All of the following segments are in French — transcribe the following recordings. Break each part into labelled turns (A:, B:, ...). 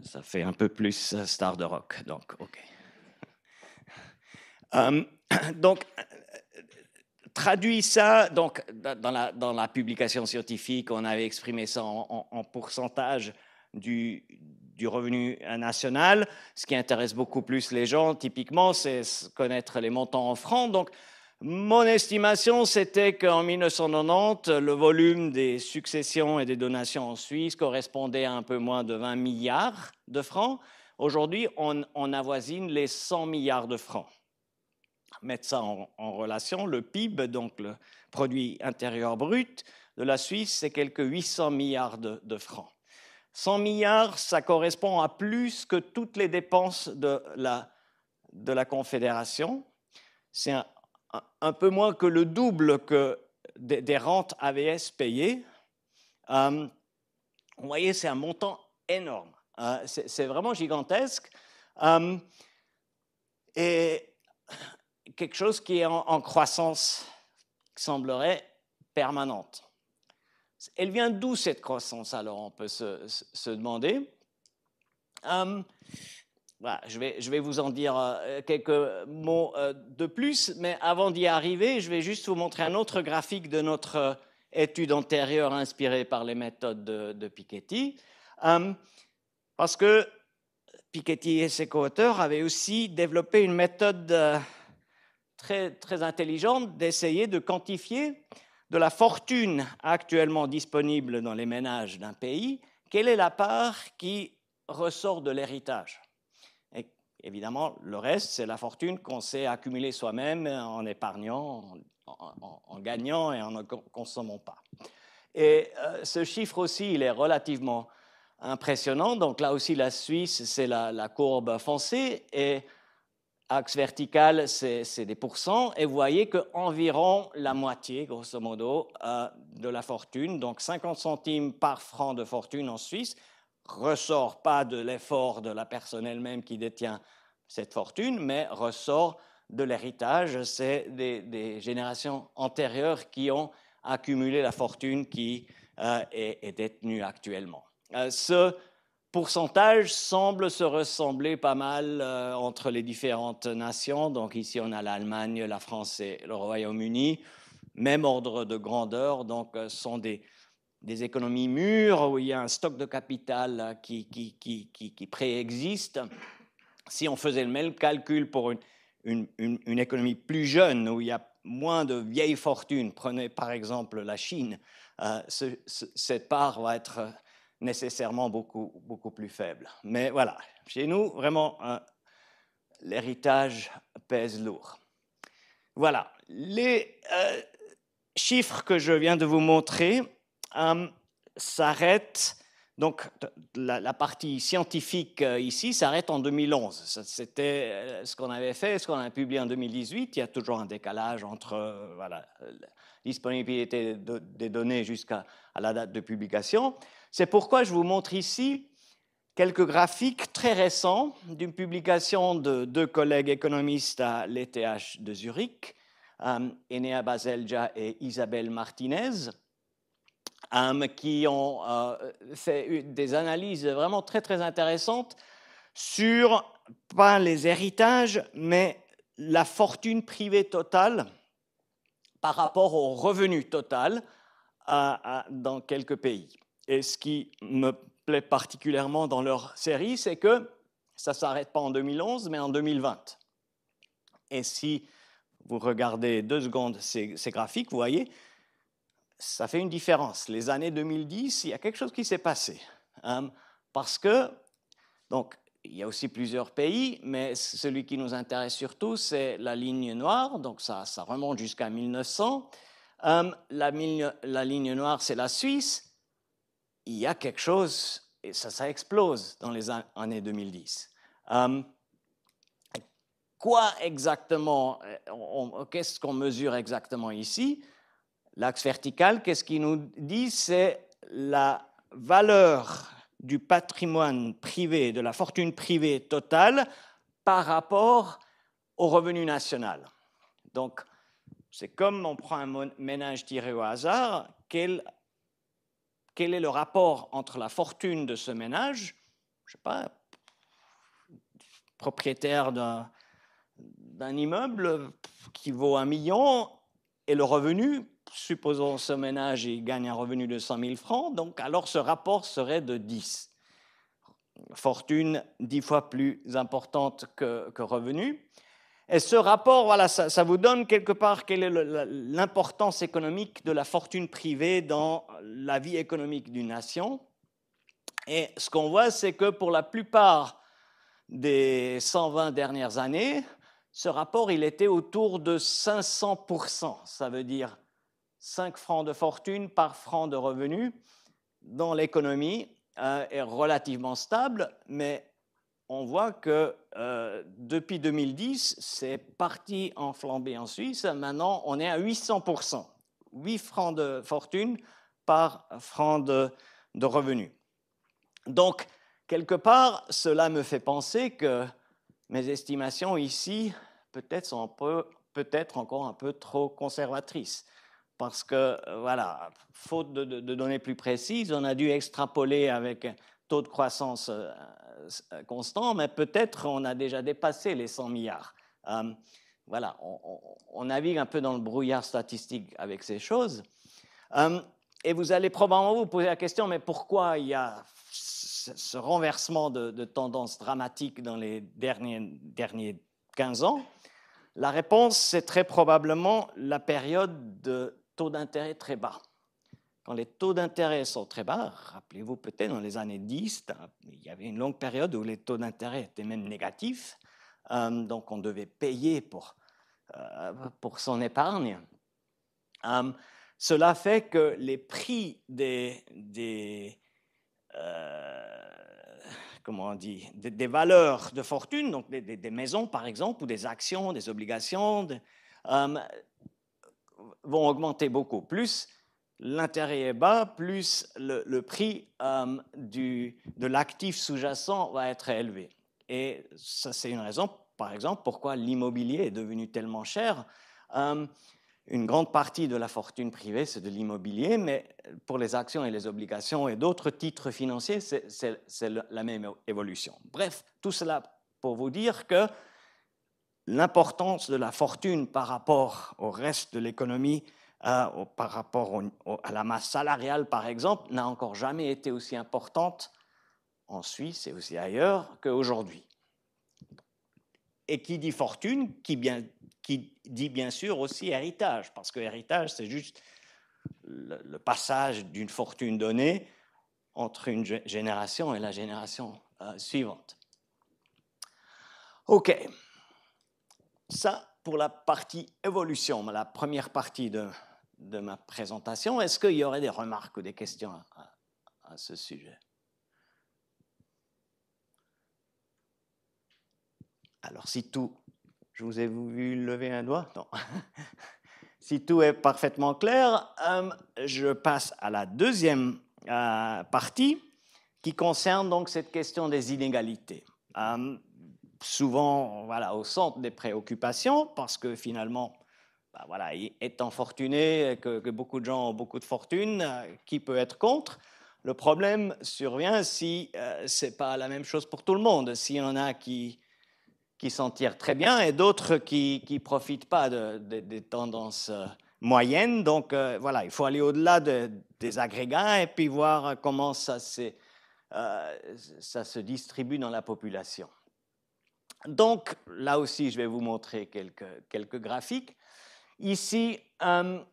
A: Ça fait un peu plus star de rock, donc OK. Donc, traduit ça, donc, dans la publication scientifique, on avait exprimé ça en pourcentage du revenu national. Ce qui intéresse beaucoup plus les gens, typiquement, c'est connaître les montants en francs. Donc, mon estimation, c'était qu'en 1990, le volume des successions et des donations en Suisse correspondait à un peu moins de 20 milliards de francs. Aujourd'hui, on avoisine les 100 milliards de francs. Mettre ça en relation, le PIB, donc le produit intérieur brut de la Suisse, c'est quelques 800 milliards de francs. 100 milliards, ça correspond à plus que toutes les dépenses de la Confédération. C'est un peu moins que le double que des rentes AVS payées. Vous voyez, c'est un montant énorme. C'est vraiment gigantesque. Et quelque chose qui est en croissance, qui semblerait permanente. Elle vient d'où cette croissance, alors, on peut se demander. Voilà, je vais vous en dire quelques mots de plus, mais avant d'y arriver, je vais juste vous montrer un autre graphique de notre étude antérieure inspirée par les méthodes de Piketty, parce que Piketty et ses co-auteurs avaient aussi développé une méthode très, très intelligente d'essayer de quantifier de la fortune actuellement disponible dans les ménages d'un pays, quelle est la part qui ressort de l'héritage. Et évidemment, le reste, c'est la fortune qu'on sait accumuler soi-même en épargnant, en gagnant et en ne consommant pas. Et ce chiffre aussi, il est relativement impressionnant. Donc là aussi, la Suisse, c'est la courbe foncée, et axe vertical, c'est des pourcents, et vous voyez qu'environ la moitié, grosso modo, de la fortune, donc 50 centimes par franc de fortune en Suisse, ressort pas de l'effort de la personne elle-même qui détient cette fortune, mais ressort de l'héritage. C'est des générations antérieures qui ont accumulé la fortune qui est détenue actuellement. Ce pourcentage semble se ressembler pas mal entre les différentes nations. Donc ici, on a l'Allemagne, la France et le Royaume-Uni. Même ordre de grandeur, donc sont des économies mûres où il y a un stock de capital qui préexiste. Si on faisait le même calcul pour une économie plus jeune, où il y a moins de vieilles fortunes, prenez par exemple la Chine, cette part va être nécessairement beaucoup plus faible. Mais voilà, chez nous, vraiment, l'héritage pèse lourd. Voilà, les chiffres que je viens de vous montrer s'arrêtent, donc la partie scientifique ici s'arrête en 2011. C'était ce qu'on avait fait, ce qu'on a publié en 2018. Il y a toujours un décalage entre voilà, la disponibilité des données jusqu'à la date de publication. C'est pourquoi je vous montre ici quelques graphiques très récents d'une publication de deux collègues économistes à l'ETH de Zurich, Enea Baselgia et Isabelle Martinez, qui ont fait des analyses vraiment très, très intéressantes sur, pas les héritages, mais la fortune privée totale par rapport au revenu total dans quelques pays. Et ce qui me plaît particulièrement dans leur série, c'est que ça ne s'arrête pas en 2011, mais en 2020. Et si vous regardez 2 secondes ces graphiques, vous voyez, ça fait une différence. Les années 2010, il y a quelque chose qui s'est passé. Parce que, donc, il y a aussi plusieurs pays, mais celui qui nous intéresse surtout, c'est la ligne noire, donc ça remonte jusqu'à 1900. La ligne noire, c'est la Suisse. Il y a quelque chose, et ça explose dans les années 2010. Quoi exactement, qu'est-ce qu'on mesure exactement ici? L'axe vertical, qu'est-ce qu'il nous dit? C'est la valeur du patrimoine privé, de la fortune privée totale par rapport au revenu national. Donc, c'est comme on prend un ménage tiré au hasard, quelle quel est le rapport entre la fortune de ce ménage, je ne sais pas, propriétaire d'un immeuble qui vaut 1 million, et le revenu, supposons ce ménage il gagne un revenu de 100 000 francs, donc alors ce rapport serait de 10. Fortune 10 fois plus importante que revenu. Et ce rapport, voilà, ça vous donne quelque part quelle est l'importance économique de la fortune privée dans la vie économique d'une nation. Et ce qu'on voit, c'est que pour la plupart des 120 dernières années, ce rapport, il était autour de 500%. Ça veut dire 5 francs de fortune par franc de revenu dans l'économie est relativement stable, mais on voit que depuis 2010, c'est parti en flambée en Suisse. Maintenant, on est à 800%. 8 francs de fortune par franc de revenu. Donc, quelque part, cela me fait penser que mes estimations ici, peut-être, sont peut-être encore un peu trop conservatrices. Parce que, voilà, faute de données plus précises, on a dû extrapoler avec un taux de croissance constant, mais peut-être on a déjà dépassé les 100 milliards. Voilà, on navigue un peu dans le brouillard statistique avec ces choses. Et vous allez probablement vous poser la question, mais pourquoi il y a ce renversement de tendance dramatique dans les derniers 15 ans? La réponse, c'est très probablement la période de taux d'intérêt très bas. Quand les taux d'intérêt sont très bas, rappelez-vous peut-être dans les années 10, il y avait une longue période où les taux d'intérêt étaient même négatifs, donc on devait payer pour son épargne. Cela fait que les prix comment on dit, des valeurs de fortune, donc des maisons par exemple, ou des actions, des obligations, vont augmenter beaucoup. Plus l'intérêt est bas, plus le prix de l'actif sous-jacent va être élevé. Et ça, c'est une raison, par exemple, pourquoi l'immobilier est devenu tellement cher. Une grande partie de la fortune privée, c'est de l'immobilier, mais pour les actions et les obligations et d'autres titres financiers, c'est la même évolution. Bref, tout cela pour vous dire que l'importance de la fortune par rapport au reste de l'économie, par rapport à la masse salariale, par exemple, n'a encore jamais été aussi importante en Suisse et aussi ailleurs qu'aujourd'hui. Et qui dit fortune, qui dit bien sûr aussi héritage, parce que héritage, c'est juste le passage d'une fortune donnée entre une génération et la génération suivante. OK. Ça, pour la partie évolution, la première partie de ma présentation. Est-ce qu'il y aurait des remarques ou des questions à ce sujet? Alors, si tout... Je vous ai vu lever un doigt? Non. Si tout est parfaitement clair, je passe à la deuxième partie qui concerne donc cette question des inégalités. Souvent, voilà, au centre des préoccupations, parce que finalement, voilà, étant fortuné, que beaucoup de gens ont beaucoup de fortune, qui peut être contre? Le problème survient si ce n'est pas la même chose pour tout le monde. S'il y en a qui s'en tirent très bien et d'autres qui ne profitent pas des tendances moyennes. Donc, voilà, il faut aller au-delà des agrégats et puis voir comment ça se distribue dans la population. Donc, là aussi, je vais vous montrer quelques graphiques. Ici, un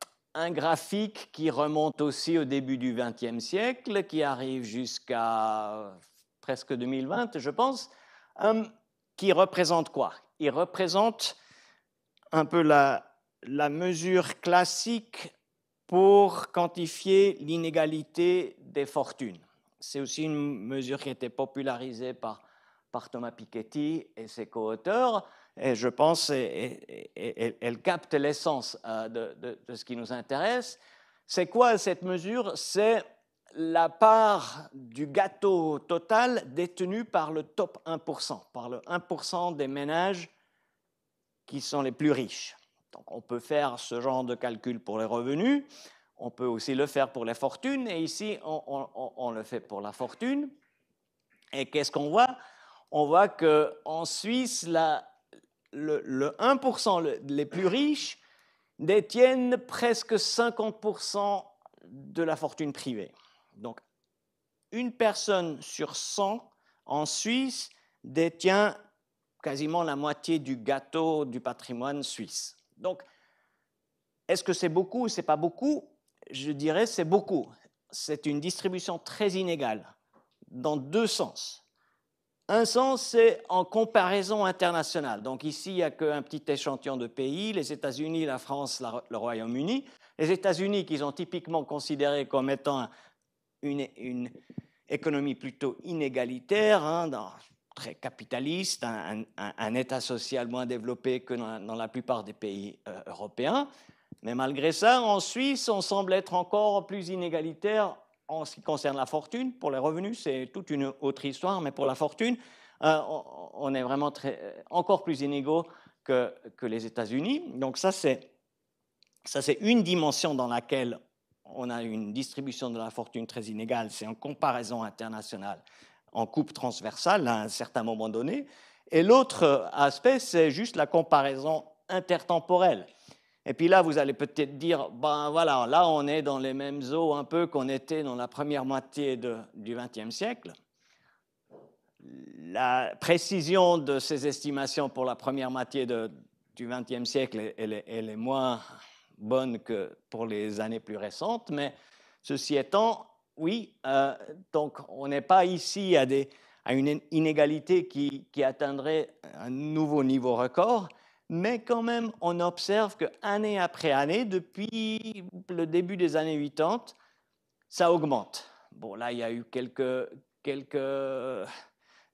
A: graphique qui remonte aussi au début du XXe siècle, qui arrive jusqu'à presque 2020, je pense, qui représente quoi? Il représente un peu la mesure classique pour quantifier l'inégalité des fortunes. C'est aussi une mesure qui a été popularisée par Thomas Piketty et ses co-auteurs, et je pense qu'elle capte l'essence de ce qui nous intéresse. C'est quoi cette mesure? C'est la part du gâteau total détenue par le top 1%, par le 1% des ménages qui sont les plus riches. Donc on peut faire ce genre de calcul pour les revenus. On peut aussi le faire pour les fortunes, et ici, on le fait pour la fortune. Et qu'est-ce qu'on voit? On voit qu'en Suisse, le 1% les plus riches détiennent presque 50% de la fortune privée. Donc, une personne sur 100 en Suisse détient quasiment la moitié du gâteau du patrimoine suisse. Donc, est-ce que c'est beaucoup ou c'est pas beaucoup? Je dirais c'est beaucoup. C'est une distribution très inégale, dans deux sens. Un sens, c'est en comparaison internationale. Donc ici, il n'y a qu'un petit échantillon de pays, les États-Unis, la France, le Royaume-Uni. Les États-Unis, qu'ils ont typiquement considérés comme étant une économie plutôt inégalitaire, très capitaliste, un État social moins développé que dans la plupart des pays européens. Mais malgré ça, en Suisse, on semble être encore plus inégalitaire en ce qui concerne la fortune. Pour les revenus, c'est toute une autre histoire, mais pour la fortune, on est vraiment encore plus inégaux que les États-Unis. Donc ça, c'est une dimension dans laquelle on a une distribution de la fortune très inégale. C'est en comparaison internationale, en coupe transversale à un certain moment donné. Et l'autre aspect, c'est juste la comparaison intertemporelle. Et puis là, vous allez peut-être dire, ben voilà, là on est dans les mêmes eaux un peu qu'on était dans la première moitié du XXe siècle. La précision de ces estimations pour la première moitié du XXe siècle, elle est moins bonne que pour les années plus récentes, mais ceci étant, oui, donc on n'est pas ici à une inégalité qui atteindrait un nouveau niveau record, mais quand même, on observe qu'année après année, depuis le début des années 80, ça augmente. Bon, là, il y a eu quelques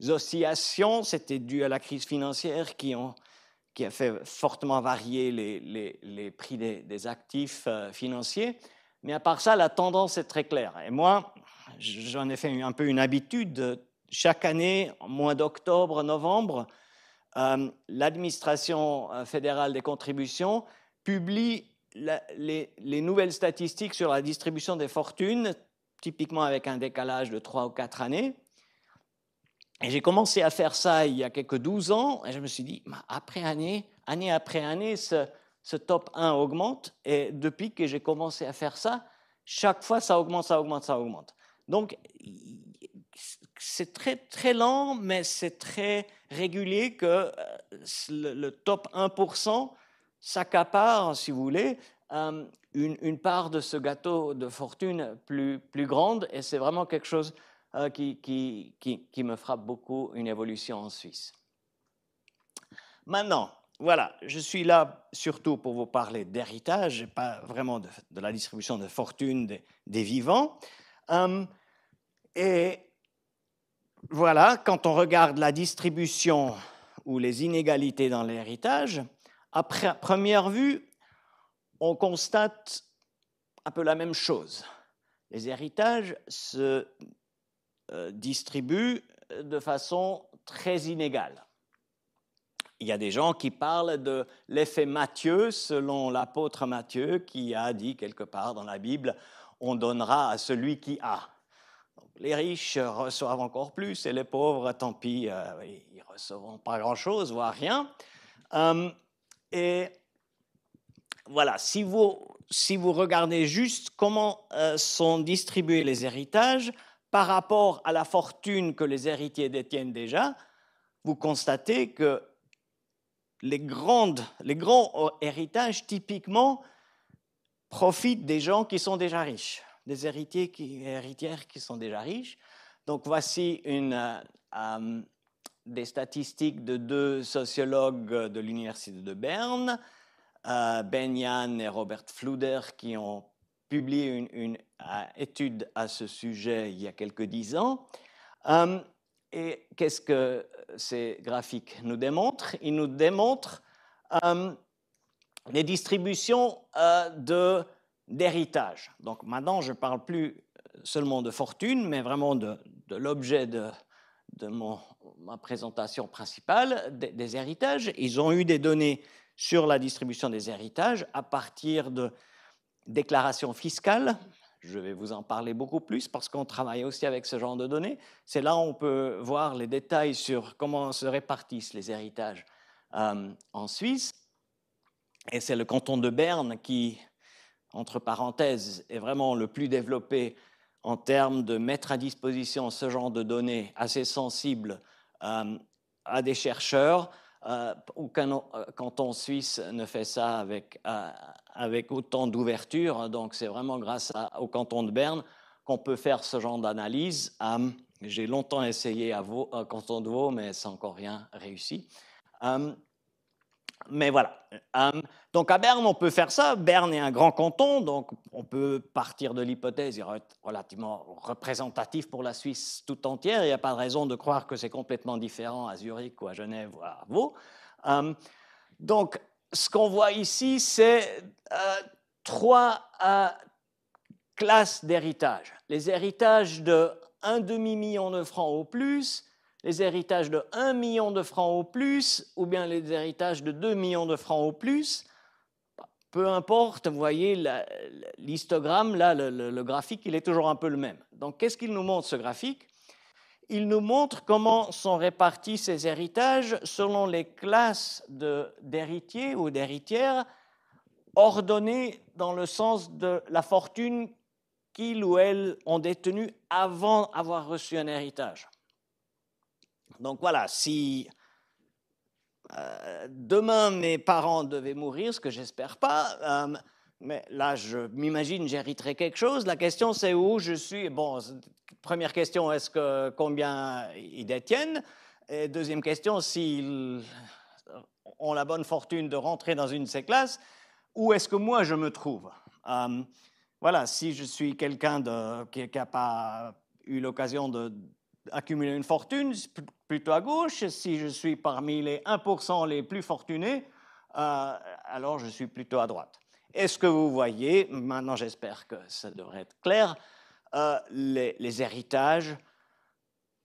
A: oscillations, c'était dû à la crise financière qui a fait fortement varier les prix des actifs financiers. Mais à part ça, la tendance est très claire. Et moi, j'en ai fait un peu une habitude. Chaque année, au mois d'octobre, novembre, l'administration fédérale des contributions publie les nouvelles statistiques sur la distribution des fortunes, typiquement avec un décalage de 3 ou 4 années. Et j'ai commencé à faire ça il y a quelques 12 ans, et je me suis dit, année après année, ce top 1 augmente, et depuis que j'ai commencé à faire ça, chaque fois ça augmente, ça augmente, ça augmente. Donc, c'est très, très lent, mais c'est très régulier que le top 1% s'accapare, si vous voulez, une part de ce gâteau de fortune plus grande, et c'est vraiment quelque chose qui me frappe beaucoup, une évolution en Suisse. Maintenant, voilà, je suis là surtout pour vous parler d'héritage, et pas vraiment de la distribution de fortune des vivants. Et voilà, quand on regarde la distribution ou les inégalités dans l'héritage, à première vue, on constate un peu la même chose. Les héritages se distribuent de façon très inégale. Il y a des gens qui parlent de l'effet Matthieu, selon l'apôtre Matthieu, qui a dit quelque part dans la Bible, on donnera à celui qui a. Donc, les riches reçoivent encore plus et les pauvres, tant pis, ils ne recevront pas grand-chose, voire rien. Et voilà, si vous regardez juste comment sont distribués les héritages par rapport à la fortune que les héritiers détiennent déjà, vous constatez que les grands héritages, typiquement, profitent des gens qui sont déjà riches, des héritiers et héritières qui sont déjà riches. Donc, voici des statistiques de 2 sociologues de l'Université de Berne, Ben Yan et Robert Fluder, qui ont publié une étude à ce sujet il y a quelques 10 ans. Et qu'est-ce que ces graphiques nous démontrent? Ils nous démontrent les distributions d'héritage. Donc maintenant, je ne parle plus seulement de fortune, mais vraiment de l'objet de ma présentation principale, des héritages. Ils ont eu des données sur la distribution des héritages à partir déclaration fiscale. Je vais vous en parler beaucoup plus parce qu'on travaille aussi avec ce genre de données. C'est là où on peut voir les détails sur comment se répartissent les héritages en Suisse. Et c'est le canton de Berne qui, entre parenthèses, est vraiment le plus développé en termes de mettre à disposition ce genre de données assez sensibles à des chercheurs. Aucun canton suisse ne fait ça avec autant d'ouverture. Donc, c'est vraiment grâce au canton de Berne qu'on peut faire ce genre d'analyse. J'ai longtemps essayé au canton de Vaud, mais sans encore rien réussi. Mais voilà. Donc, à Berne, on peut faire ça. Berne est un grand canton, donc on peut partir de l'hypothèse, il est relativement représentatif pour la Suisse tout entière. Il n'y a pas de raison de croire que c'est complètement différent à Zurich ou à Genève ou à Vaud. Donc, ce qu'on voit ici, c'est 3 classes d'héritage. Les héritages de 1 demi-million de francs au plus, les héritages de 1 million de francs au plus, ou bien les héritages de 2 millions de francs au plus. Peu importe, vous voyez, l'histogramme, là, le graphique, il est toujours un peu le même. Donc, qu'est-ce qu'il nous montre, ce graphique? Il nous montre comment sont répartis ces héritages selon les classes d'héritiers ou d'héritières ordonnées dans le sens de la fortune qu'ils ou elles ont détenue avant d'avoir reçu un héritage. Donc voilà, si demain mes parents devaient mourir, ce que j'espère pas, mais là je m'imagine j'hériterai quelque chose. La question c'est où je suis. Bon, première question, combien ils détiennent? Et deuxième question, s'ils ont la bonne fortune de rentrer dans une de ces classes, où est-ce que moi je me trouve? Voilà, si je suis quelqu'un qui n'a pas eu l'occasion d'accumuler une fortune, plutôt à gauche. Si je suis parmi les 1% les plus fortunés, alors je suis plutôt à droite. Est-ce que vous voyez, maintenant j'espère que ça devrait être clair, les héritages ne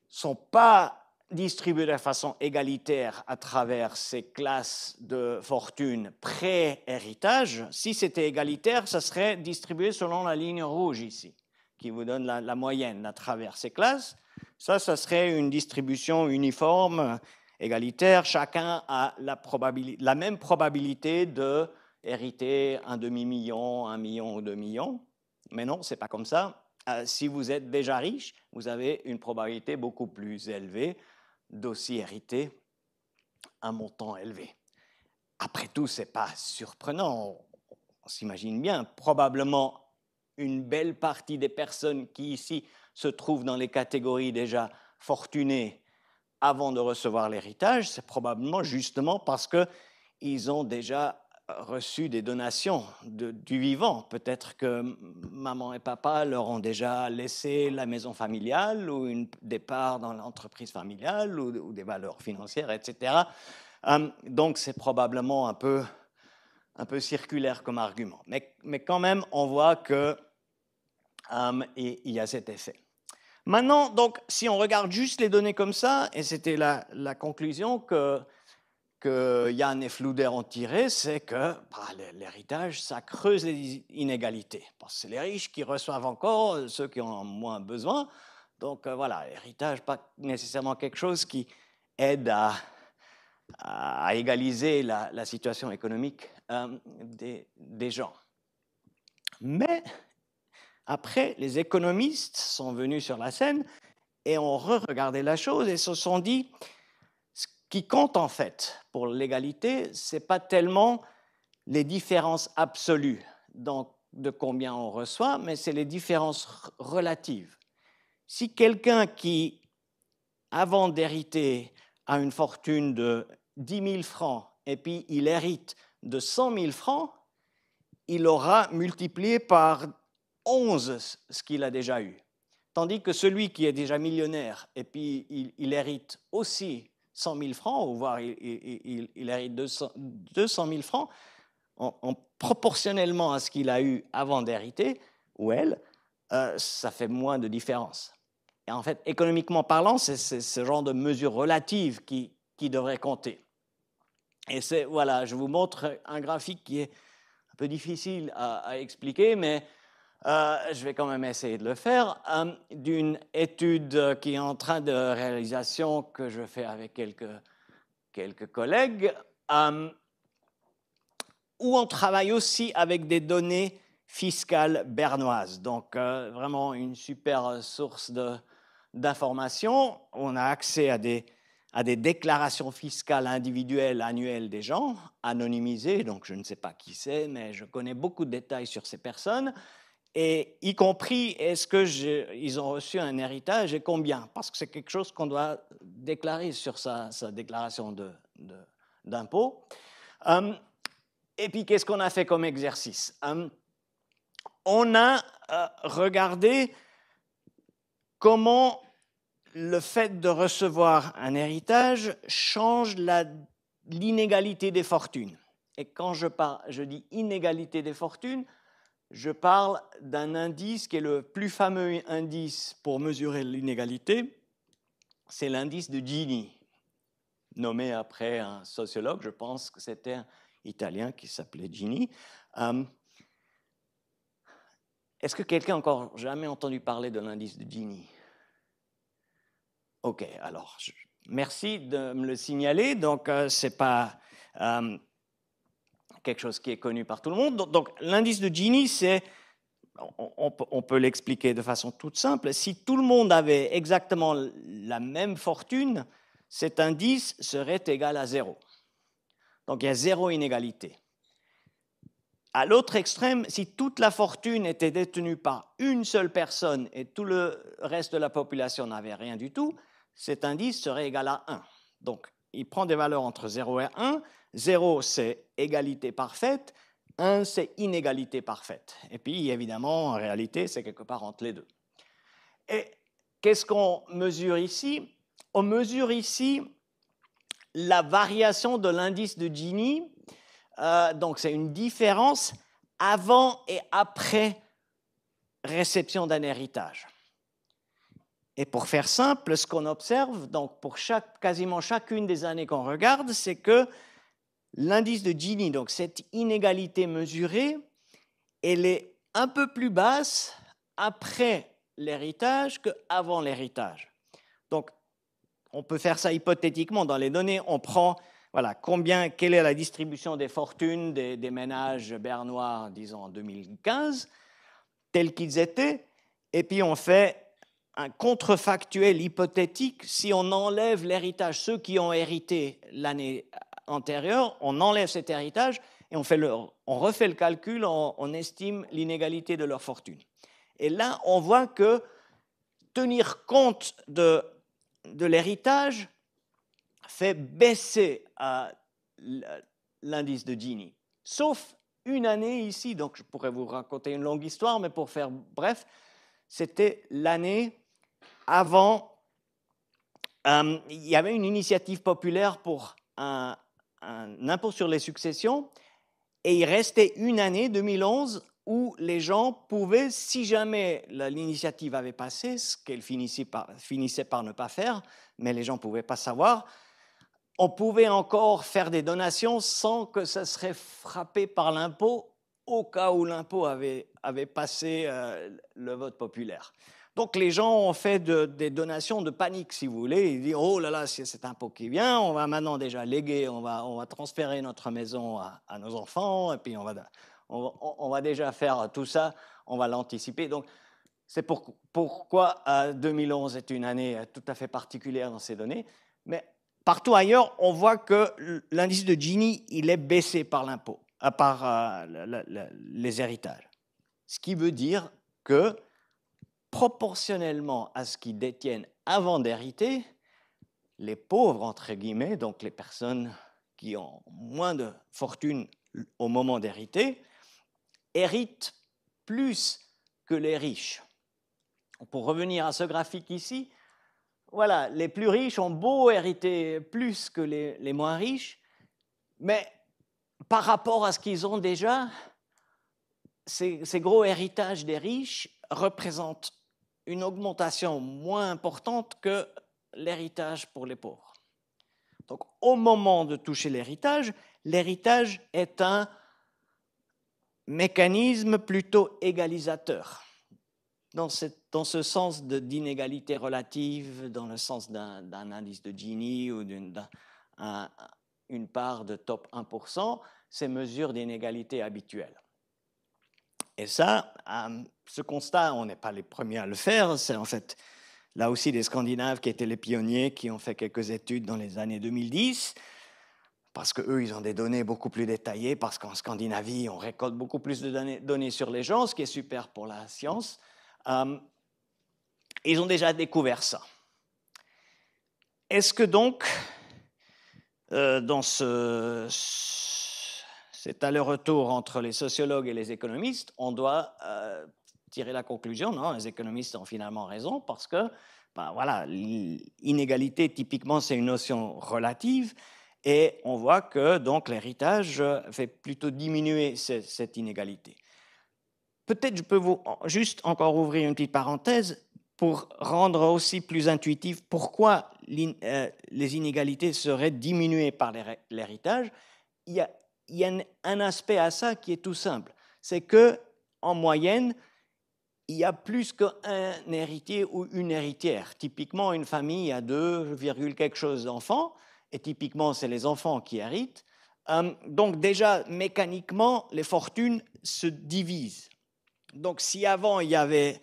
A: sont pas distribués de façon égalitaire à travers ces classes de fortune pré-héritage. Si c'était égalitaire, ça serait distribué selon la ligne rouge ici, qui vous donne la moyenne à travers ces classes. Ça serait une distribution uniforme, égalitaire. Chacun a la même probabilité d'hériter 1 demi-million, 1 million ou 2 millions. Mais non, ce n'est pas comme ça. Si vous êtes déjà riche, vous avez une probabilité beaucoup plus élevée d'aussi hériter un montant élevé. Après tout, ce n'est pas surprenant. On s'imagine bien, probablement une belle partie des personnes qui ici se trouvent dans les catégories déjà fortunées avant de recevoir l'héritage, c'est probablement justement parce qu'ils ont déjà reçu des donations du vivant. Peut-être que maman et papa leur ont déjà laissé la maison familiale ou des parts dans l'entreprise familiale ou des valeurs financières, etc. Donc c'est probablement un peu circulaire comme argument. Mais quand même, on voit qu'il y a cet effet. Maintenant, donc, si on regarde juste les données comme ça, et c'était la conclusion que Yann et Flouder ont tirée, c'est que l'héritage, ça creuse les inégalités. Parce que c'est les riches qui reçoivent encore ceux qui en ont moins besoin. Donc voilà, l'héritage, pas nécessairement quelque chose qui aide à égaliser la situation économique des gens. Mais après, les économistes sont venus sur la scène et ont re-regardé la chose et se sont dit, ce qui compte en fait pour l'égalité, ce n'est pas tellement les différences absolues de combien on reçoit, mais c'est les différences relatives. Si quelqu'un qui, avant d'hériter, a une fortune de 10 000 francs et puis il hérite de 100 000 francs, il aura multiplié par 11 ce qu'il a déjà eu. Tandis que celui qui est déjà millionnaire et puis il hérite aussi 100 000 francs, ou voire il hérite 200 000 francs, proportionnellement à ce qu'il a eu avant d'hériter, ou elle, ça fait moins de différence. Et en fait, économiquement parlant, c'est ce genre de mesure relative qui devrait compter. Et voilà, je vous montre un graphique qui est peu difficile à expliquer, mais je vais quand même essayer de le faire, d'une étude qui est en train de réalisation que je fais avec quelques collègues, où on travaille aussi avec des données fiscales bernoises. Donc, vraiment une super source d'informations. On a accès à des déclarations fiscales individuelles annuelles des gens, anonymisées, donc je ne sais pas qui c'est, mais je connais beaucoup de détails sur ces personnes, et y compris est-ce qu'ils ont reçu un héritage et combien, parce que c'est quelque chose qu'on doit déclarer sur sa déclaration d'impôt. Et puis, qu'est-ce qu'on a fait comme exercice? On a regardé comment le fait de recevoir un héritage change l'inégalité des fortunes. Et quand je dis inégalité des fortunes, je parle d'un indice qui est le plus fameux indice pour mesurer l'inégalité, c'est l'indice de Gini, nommé après un sociologue, je pense que c'était un Italien qui s'appelait Gini. Est-ce que quelqu'un a encore jamais entendu parler de l'indice de Gini? OK, alors, merci de me le signaler. Donc, ce n'est pas quelque chose qui est connu par tout le monde. Donc l'indice de Gini, c'est, on peut l'expliquer de façon toute simple, si tout le monde avait exactement la même fortune, cet indice serait égal à 0. Donc, il y a 0 inégalité. À l'autre extrême, si toute la fortune était détenue par une seule personne et tout le reste de la population n'avait rien du tout, cet indice serait égal à 1. Donc, il prend des valeurs entre 0 et 1. 0, c'est égalité parfaite. 1, c'est inégalité parfaite. Et puis, évidemment, en réalité, c'est quelque part entre les deux. Et qu'est-ce qu'on mesure ici? On mesure ici la variation de l'indice de Gini. Donc, c'est une différence avant et après réception d'un héritage. Et pour faire simple, ce qu'on observe, donc pour quasiment chacune des années qu'on regarde, c'est que l'indice de Gini, donc cette inégalité mesurée, elle est un peu plus basse après l'héritage qu'avant l'héritage. Donc, on peut faire ça hypothétiquement. Dans les données, on prend quelle est la distribution des fortunes des ménages bernois, disons en 2015, tels qu'ils étaient, et puis on fait un contrefactuel hypothétique. Si on enlève l'héritage, ceux qui ont hérité l'année antérieure, on enlève cet héritage et on refait le calcul, on estime l'inégalité de leur fortune. Et là, on voit que tenir compte de l'héritage fait baisser l'indice de Gini. Sauf une année ici, donc je pourrais vous raconter une longue histoire, mais pour faire bref, c'était l'année avant, il y avait une initiative populaire pour un impôt sur les successions, et il restait une année, 2011, où les gens pouvaient, si jamais l'initiative avait passé, ce qu'elle finissait par ne pas faire, mais les gens ne pouvaient pas savoir, on pouvait encore faire des donations sans que ça serait frappé par l'impôt au cas où l'impôt avait passé le vote populaire. Donc les gens ont fait des donations de panique, si vous voulez. Ils disent, oh là là, c'est cet impôt qui vient, on va maintenant déjà léguer, on va transférer notre maison à nos enfants, et puis on va déjà faire tout ça, on va l'anticiper. Donc c'est pourquoi 2011 est une année tout à fait particulière dans ces données. Mais partout ailleurs, on voit que l'indice de Gini, il est baissé par l'impôt, par les héritages. Ce qui veut dire que, proportionnellement à ce qu'ils détiennent avant d'hériter, les pauvres, entre guillemets, donc les personnes qui ont moins de fortune au moment d'hériter, héritent plus que les riches. Pour revenir à ce graphique ici, voilà, les plus riches ont beau hériter plus que les moins riches, mais par rapport à ce qu'ils ont déjà, ces gros héritages des riches représentent une augmentation moins importante que l'héritage pour les pauvres. Donc, au moment de toucher l'héritage est un mécanisme plutôt égalisateur, dans ce sens d'inégalité relative, dans le sens d'un indice de Gini ou d'une part de top 1%, ces mesures d'inégalité habituelles. Et ça, ce constat, on n'est pas les premiers à le faire, c'est en fait là aussi des Scandinaves qui étaient les pionniers, qui ont fait quelques études dans les années 2010, parce qu'eux, ils ont des données beaucoup plus détaillées, parce qu'en Scandinavie, on récolte beaucoup plus de données sur les gens, ce qui est super pour la science. Ils ont déjà découvert ça. Est-ce que donc, dans cet aller-retour entre les sociologues et les économistes, on doit tirer la conclusion, non, les économistes ont finalement raison, parce que, voilà, l'inégalité, typiquement, c'est une notion relative, et on voit que donc l'héritage fait plutôt diminuer cette inégalité. Peut-être je peux vous juste encore ouvrir une petite parenthèse pour rendre aussi plus intuitif pourquoi les inégalités seraient diminuées par l'héritage. Il y a un aspect à ça qui est tout simple, c'est qu'en moyenne, il y a plus qu'un héritier ou une héritière. Typiquement, une famille a 2, quelque chose d'enfants, et typiquement, c'est les enfants qui héritent. Donc déjà, mécaniquement, les fortunes se divisent. Donc si avant, il y avait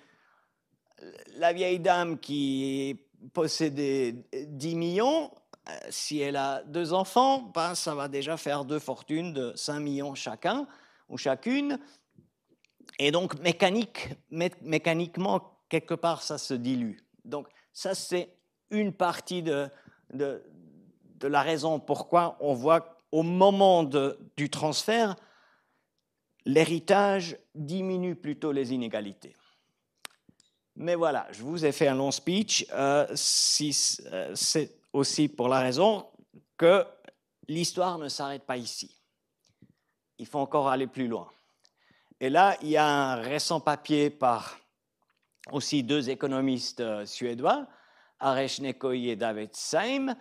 A: la vieille dame qui possédait 10 millions, si elle a 2 enfants, ça va déjà faire 2 fortunes de 5 millions chacun ou chacune. Et donc, mécaniquement, quelque part, ça se dilue. Donc, ça, c'est une partie de la raison pourquoi on voit au moment du transfert, l'héritage diminue plutôt les inégalités. Mais voilà, je vous ai fait un long speech. C'est aussi pour la raison que l'histoire ne s'arrête pas ici. Il faut encore aller plus loin. Et là, il y a un récent papier par aussi 2 économistes suédois, Aresh Nekoi et David Seim,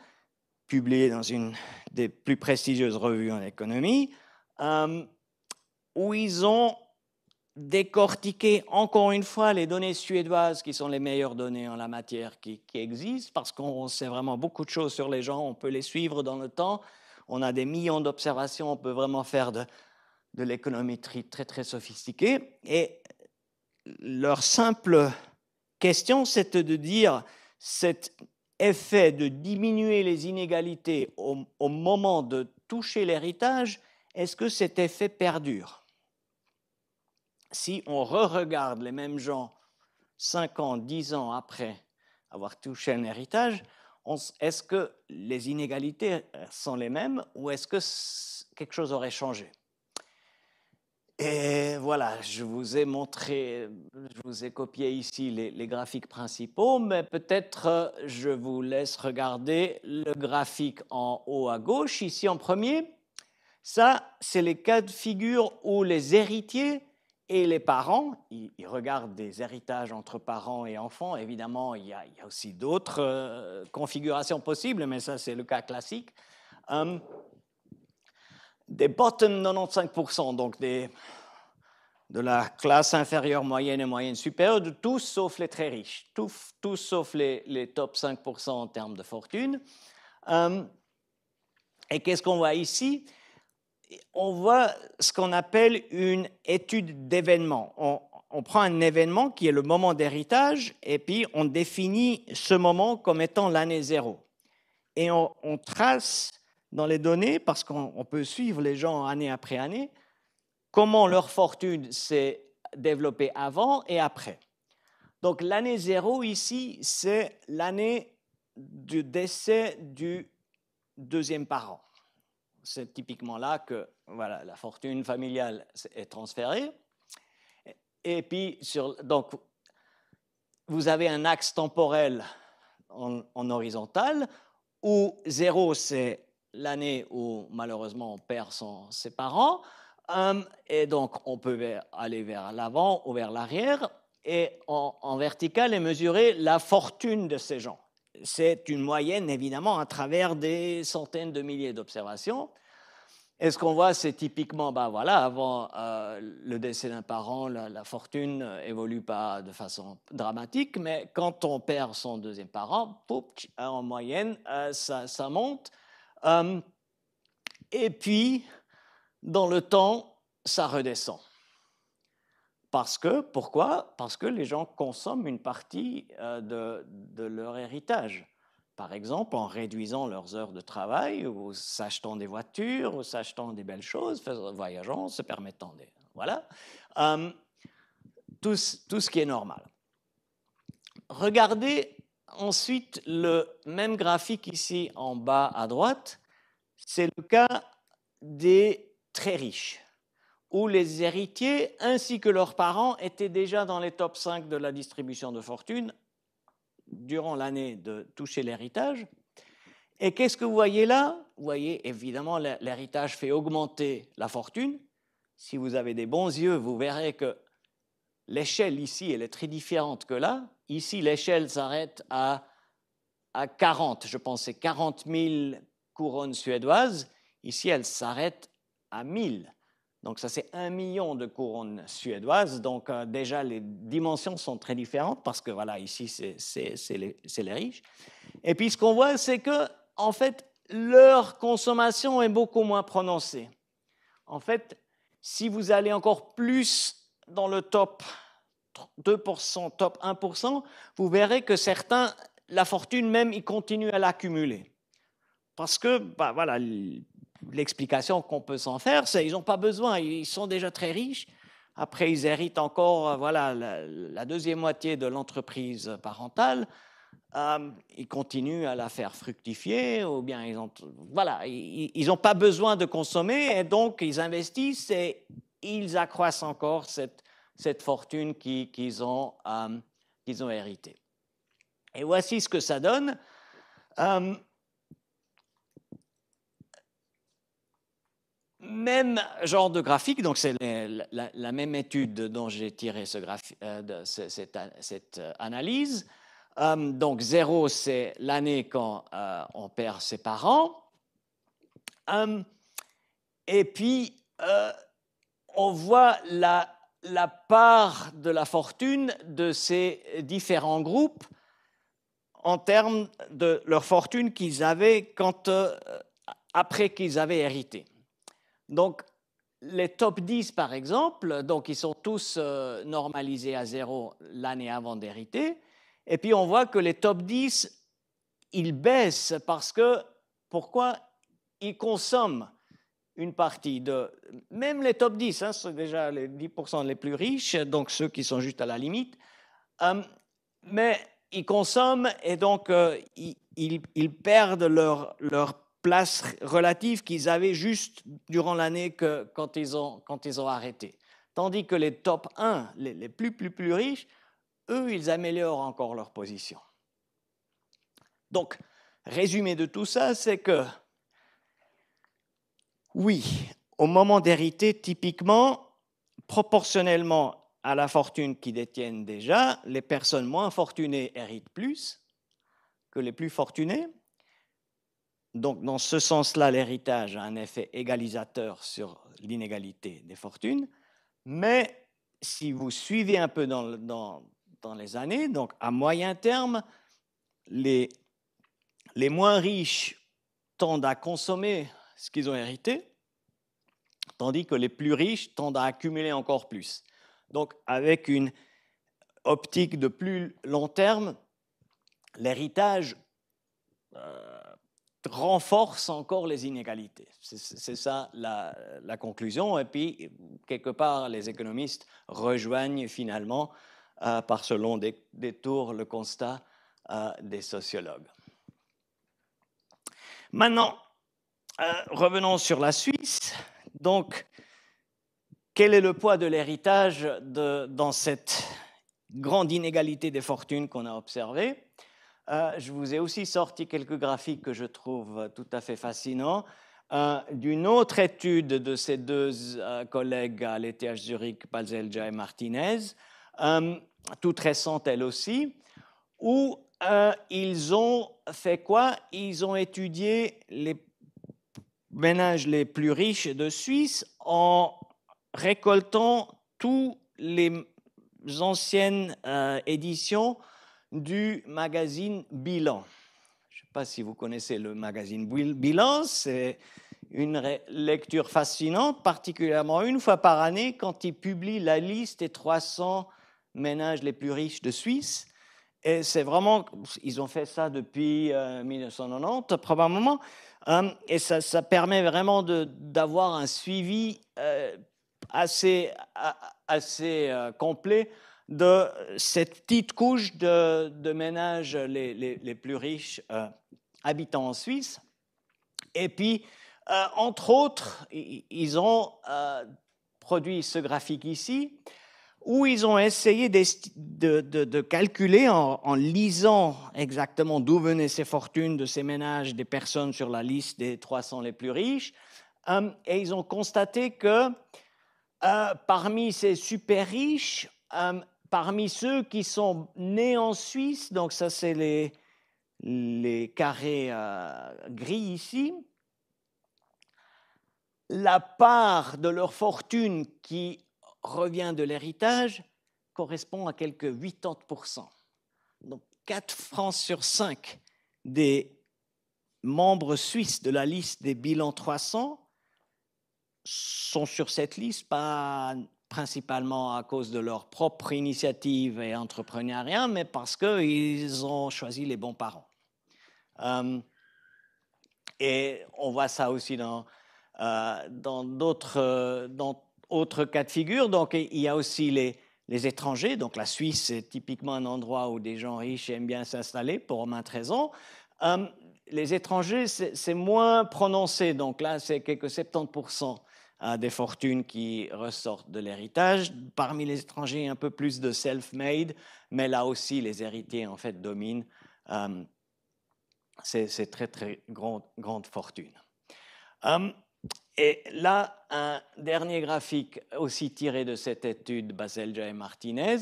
A: publié dans une des plus prestigieuses revues en économie, où ils ont décortiqué encore une fois les données suédoises qui sont les meilleures données en la matière qui existent, parce qu'on sait vraiment beaucoup de choses sur les gens, on peut les suivre dans le temps, on a des millions d'observations, on peut vraiment faire de l'économétrie très, très sophistiquée. Et leur simple question, c'était de dire cet effet de diminuer les inégalités au moment de toucher l'héritage, est-ce que cet effet perdure? Si on re-regarde les mêmes gens 5 ans, 10 ans après avoir touché un héritage, est-ce que les inégalités sont les mêmes ou est-ce que quelque chose aurait changé? Et voilà, je vous ai montré, je vous ai copié ici les graphiques principaux, mais peut-être je vous laisse regarder le graphique en haut à gauche, ici en premier. Ça, c'est les cas de figure où les héritiers et les parents, ils regardent des héritages entre parents et enfants. Évidemment, il y a aussi d'autres configurations possibles, mais ça, c'est le cas classique. Des bottom 95%, donc de la classe inférieure, moyenne et moyenne supérieure, de tous sauf les très riches, tous sauf les top 5% en termes de fortune. Et qu'est-ce qu'on voit ici? On voit ce qu'on appelle une étude d'événement. On prend un événement qui est le moment d'héritage et puis on définit ce moment comme étant l'année 0. Et on trace dans les données, parce qu'on peut suivre les gens année après année, comment leur fortune s'est développée avant et après. Donc l'année 0 ici, c'est l'année du décès du deuxième parent. C'est typiquement là que voilà, la fortune familiale est transférée. Et puis, donc, vous avez un axe temporel en horizontal où 0, c'est l'année où malheureusement on perd ses parents. Et donc, on peut aller vers l'avant ou vers l'arrière. Et en vertical, et mesurer la fortune de ces gens. C'est une moyenne, évidemment, à travers des centaines de milliers d'observations. Et ce qu'on voit, c'est typiquement, ben voilà, avant le décès d'un parent, la fortune évolue pas de façon dramatique, mais quand on perd son deuxième parent, en moyenne, ça monte. Et puis, dans le temps, ça redescend. Pourquoi? Parce que les gens consomment une partie de leur héritage. Par exemple, en réduisant leurs heures de travail, ou s'achetant des voitures, ou s'achetant des belles choses, voyageant, se permettant des... Voilà. Tout ce qui est normal. Regardez ensuite le même graphique ici en bas à droite. C'est le cas des très riches, où les héritiers ainsi que leurs parents étaient déjà dans les top 5 de la distribution de fortune durant l'année de toucher l'héritage. Et qu'est-ce que vous voyez là? Vous voyez, évidemment, l'héritage fait augmenter la fortune. Si vous avez des bons yeux, vous verrez que l'échelle ici, elle est très différente que là. Ici, l'échelle s'arrête à 40, je pense, c'est 40 000 couronnes suédoises. Ici, elle s'arrête à 1000. Donc, ça, c'est 1 million de couronnes suédoises. Donc, déjà, les dimensions sont très différentes parce que, voilà, ici, c'est les riches. Et puis, ce qu'on voit, c'est que, en fait, leur consommation est beaucoup moins prononcée. En fait, si vous allez encore plus dans le top 2%, top 1%, vous verrez que certains, la fortune même, ils continuent à l'accumuler. Parce que, bah, voilà, l'explication qu'on peut s'en faire, c'est qu'ils n'ont pas besoin, ils sont déjà très riches. Après, ils héritent encore voilà, la deuxième moitié de l'entreprise parentale. Ils continuent à la faire fructifier, ou bien ils n'ont pas besoin de consommer, et donc ils investissent et ils accroissent encore cette fortune qu'ils ont héritée. Et voici ce que ça donne. Même genre de graphique, donc c'est la même étude dont j'ai tiré cette analyse. Donc 0, c'est l'année quand on perd ses parents. Et puis, on voit la part de la fortune de ces différents groupes en termes de leur fortune qu'ils avaient après qu'ils avaient hérité. Donc, les top 10, par exemple, donc ils sont tous normalisés à 0 l'année avant d'hériter. Et puis, on voit que les top 10, ils baissent parce que, pourquoi? Ils consomment une partie de... Même les top 10, hein, c'est déjà les 10% les plus riches, donc ceux qui sont juste à la limite. Mais ils consomment et donc ils perdent leur place relative qu'ils avaient juste durant l'année quand ils ont arrêté. Tandis que les top 1, les plus riches, eux, ils améliorent encore leur position. Donc, résumé de tout ça, c'est que, oui, au moment d'hériter, typiquement, proportionnellement à la fortune qu'ils détiennent déjà, les personnes moins fortunées héritent plus que les plus fortunées. Donc, dans ce sens-là, l'héritage a un effet égalisateur sur l'inégalité des fortunes. Mais si vous suivez un peu dans les années, donc à moyen terme, les moins riches tendent à consommer ce qu'ils ont hérité, tandis que les plus riches tendent à accumuler encore plus. Donc, avec une optique de plus long terme, l'héritage renforce encore les inégalités. C'est ça la conclusion. Et puis, quelque part, les économistes rejoignent finalement, par ce long détour, le constat des sociologues. Maintenant, revenons sur la Suisse. Donc, quel est le poids de l'héritage dans cette grande inégalité des fortunes qu'on a observée? Je vous ai aussi sorti quelques graphiques que je trouve tout à fait fascinants d'une autre étude de ces deux collègues à l'ETH Zurich, Balzelja et Martinez, toute récente elle aussi, où ils ont fait quoi? Ils ont étudié ménages les plus riches de Suisse en récoltant tous les anciennes éditions du magazine Bilan. Je ne sais pas si vous connaissez le magazine Bilan, c'est une lecture fascinante, particulièrement une fois par année quand il publie la liste des 300 ménages les plus riches de Suisse. Et c'est vraiment, ils ont fait ça depuis 1990 probablement, et ça permet vraiment d'avoir un suivi assez complet de cette petite couche de ménages les plus riches habitant en Suisse. Et puis, entre autres, ils ont produit ce graphique ici, où ils ont essayé de calculer en lisant exactement d'où venaient ces fortunes de ces ménages des personnes sur la liste des 300 les plus riches. Et ils ont constaté que parmi ces super riches, parmi ceux qui sont nés en Suisse, donc ça c'est les carrés gris ici, la part de leur fortune qui revient de l'héritage correspond à quelque 80%. Donc 4 francs sur 5 des membres suisses de la liste des bilans 300 sont sur cette liste, pas principalement à cause de leur propre initiative et entrepreneuriat, mais parce qu'ils ont choisi les bons parents. Et on voit ça aussi dans autres cas de figure. Donc, il y a aussi les étrangers. Donc, la Suisse, c'est typiquement un endroit où des gens riches aiment bien s'installer pour maintes raisons. Les étrangers, c'est moins prononcé. Donc là, c'est quelques 70% des fortunes qui ressortent de l'héritage. Parmi les étrangers, un peu plus de self-made, mais là aussi, les héritiers, en fait, dominent. C'est très, très grande fortune. Et là, un dernier graphique aussi tiré de cette étude Baselja et Martinez,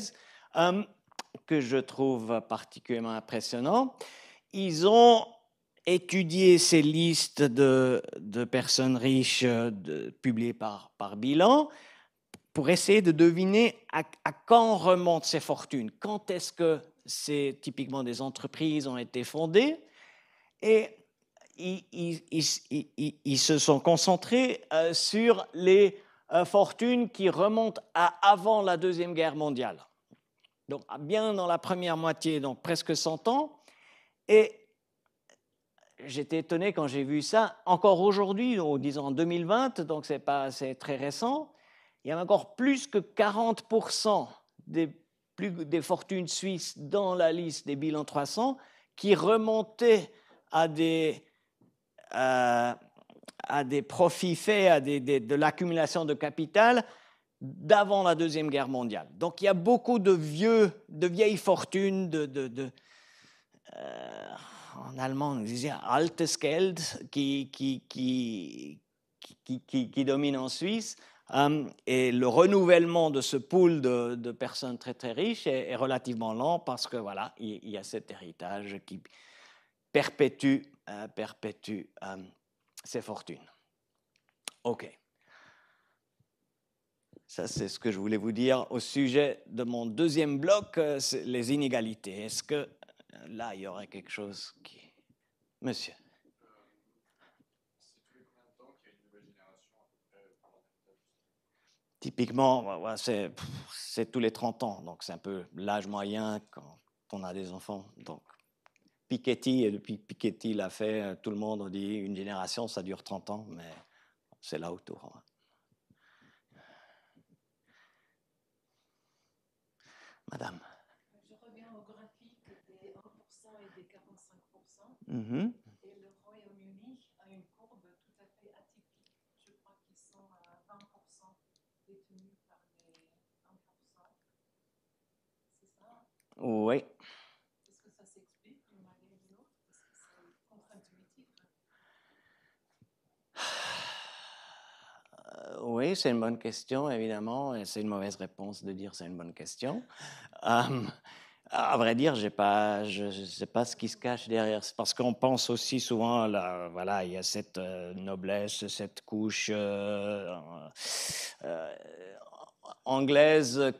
A: que je trouve particulièrement impressionnant. Ils ont étudié ces listes de personnes riches publiées par Bilan pour essayer de deviner à quand remontent ces fortunes, quand est-ce que c'est typiquement des entreprises ont été fondées. Et ils se sont concentrés sur les fortunes qui remontent à avant la Deuxième Guerre mondiale. Donc, bien dans la première moitié, donc presque 100 ans. Et j'étais étonné quand j'ai vu ça. Encore aujourd'hui, disons en 2020, donc c'est très récent, il y a encore plus que 40% des fortunes suisses dans la liste des bilans 300 qui remontaient à des profits faits, de l'accumulation de capital d'avant la Deuxième Guerre mondiale. Donc il y a beaucoup de vieilles fortunes, en allemand on disait altes Geld, qui domine en Suisse. Et le renouvellement de ce pool de personnes très très riches est relativement lent parce que voilà, il y a cet héritage qui perpétue ses fortunes. OK. Ça, c'est ce que je voulais vous dire au sujet de mon deuxième bloc, les inégalités. Est-ce que là, il y aurait quelque chose qui... Monsieur.
B: C'est tous les combien de temps qu'il y a une nouvelle génération à peu près par l'héritage?
A: Typiquement, c'est tous les 30 ans. Donc, c'est un peu l'âge moyen quand on a des enfants. Donc, Piketty, et depuis Piketty l'a fait, tout le monde dit une génération, ça dure 30 ans, mais c'est là autour. Madame.
C: Je reviens au graphique des 1% et des 45%.
A: Mm-hmm.
C: Et le Royaume-Uni a une courbe tout à fait atypique. Je crois qu'ils sont à 20% détenus par les 1%. C'est ça?
A: Oui.
C: Est-ce que ça s'explique d'une manière ou d'une autre? Est-ce que c'est contre-intuitif?
A: Oui, c'est une bonne question, évidemment, et c'est une mauvaise réponse de dire c'est une bonne question. À vrai dire, je ne sais pas ce qui se cache derrière. C'est parce qu'on pense aussi souvent, là, voilà, il y a cette noblesse, cette couche anglaise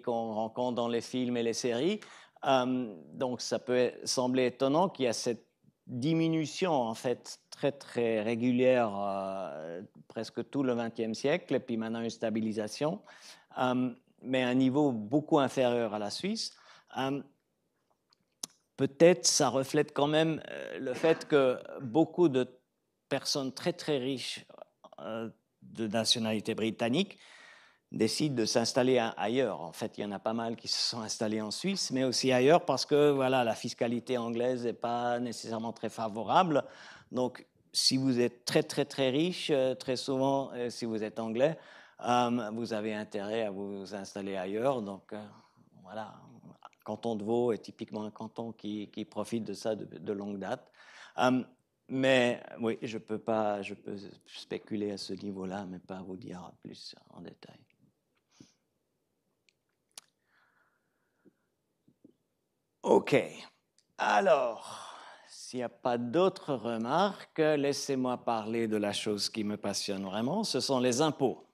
A: qu'on rencontre dans les films et les séries. Donc, ça peut sembler étonnant qu'il y a cette diminution, en fait, très, très régulière, presque tout le XXe siècle, et puis maintenant une stabilisation, mais à un niveau beaucoup inférieur à la Suisse. Peut-être ça reflète quand même le fait que beaucoup de personnes très très riches de nationalité britannique décident de s'installer ailleurs. En fait, il y en a pas mal qui se sont installés en Suisse, mais aussi ailleurs parce que voilà, la fiscalité anglaise n'est pas nécessairement très favorable. Donc, si vous êtes très très très riche, très souvent, si vous êtes anglais, vous avez intérêt à vous installer ailleurs. Donc, voilà. Canton de Vaud est typiquement un canton qui profite de ça de longue date. Mais oui, je peux spéculer à ce niveau-là, mais pas vous dire plus en détail. OK. Alors, s'il n'y a pas d'autres remarques, laissez-moi parler de la chose qui me passionne vraiment, ce sont les impôts.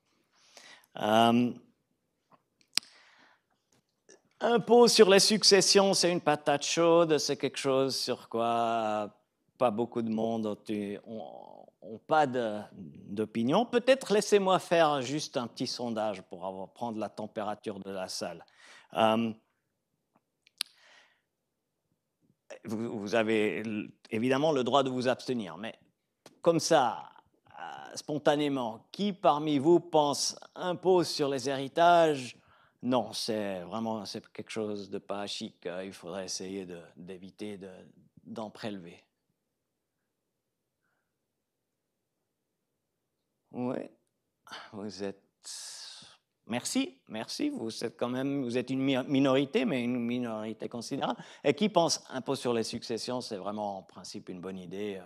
A: Impôt sur les successions, c'est une patate chaude, c'est quelque chose sur quoi pas beaucoup de monde ont pas d'opinion. Peut-être laissez-moi faire juste un petit sondage pour prendre la température de la salle. Vous avez évidemment le droit de vous abstenir, mais comme ça, spontanément, qui parmi vous pense impôt sur les héritages? Non, c'est quelque chose de pas chic. Il faudrait essayer d'éviter d'en prélever. Oui, vous êtes. Merci. Vous êtes une minorité, mais une minorité considérable. Et qui pense impôt sur les successions, c'est vraiment en principe une bonne idée.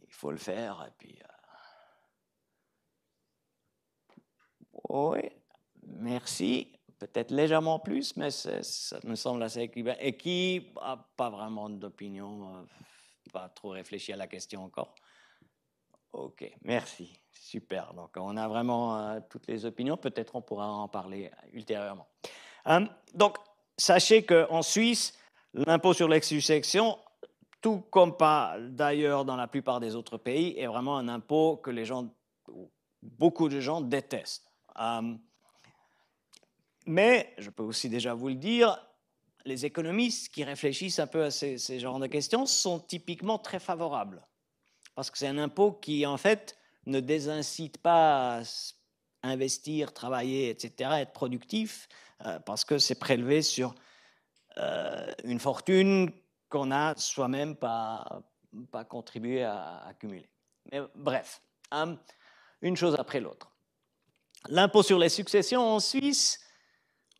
A: Il faut le faire. Et puis. Oui, merci. Peut-être légèrement plus, mais ça me semble assez équilibré. Et qui n'a pas vraiment d'opinion, pas trop réfléchi à la question encore? OK, merci. Super. Donc, on a vraiment toutes les opinions. Peut-être on pourra en parler ultérieurement. Donc, sachez qu'en Suisse, l'impôt sur les successions, tout comme pas d'ailleurs dans la plupart des autres pays, est vraiment un impôt que beaucoup de gens détestent. Mais, je peux aussi déjà vous le dire, les économistes qui réfléchissent un peu à ces genres de questions sont typiquement très favorables. Parce que c'est un impôt qui, en fait, ne désincite pas à investir, travailler, etc., être productif, parce que c'est prélevé sur une fortune qu'on n'a soi-même pas contribué à accumuler. Mais bref, une chose après l'autre. L'impôt sur les successions en Suisse,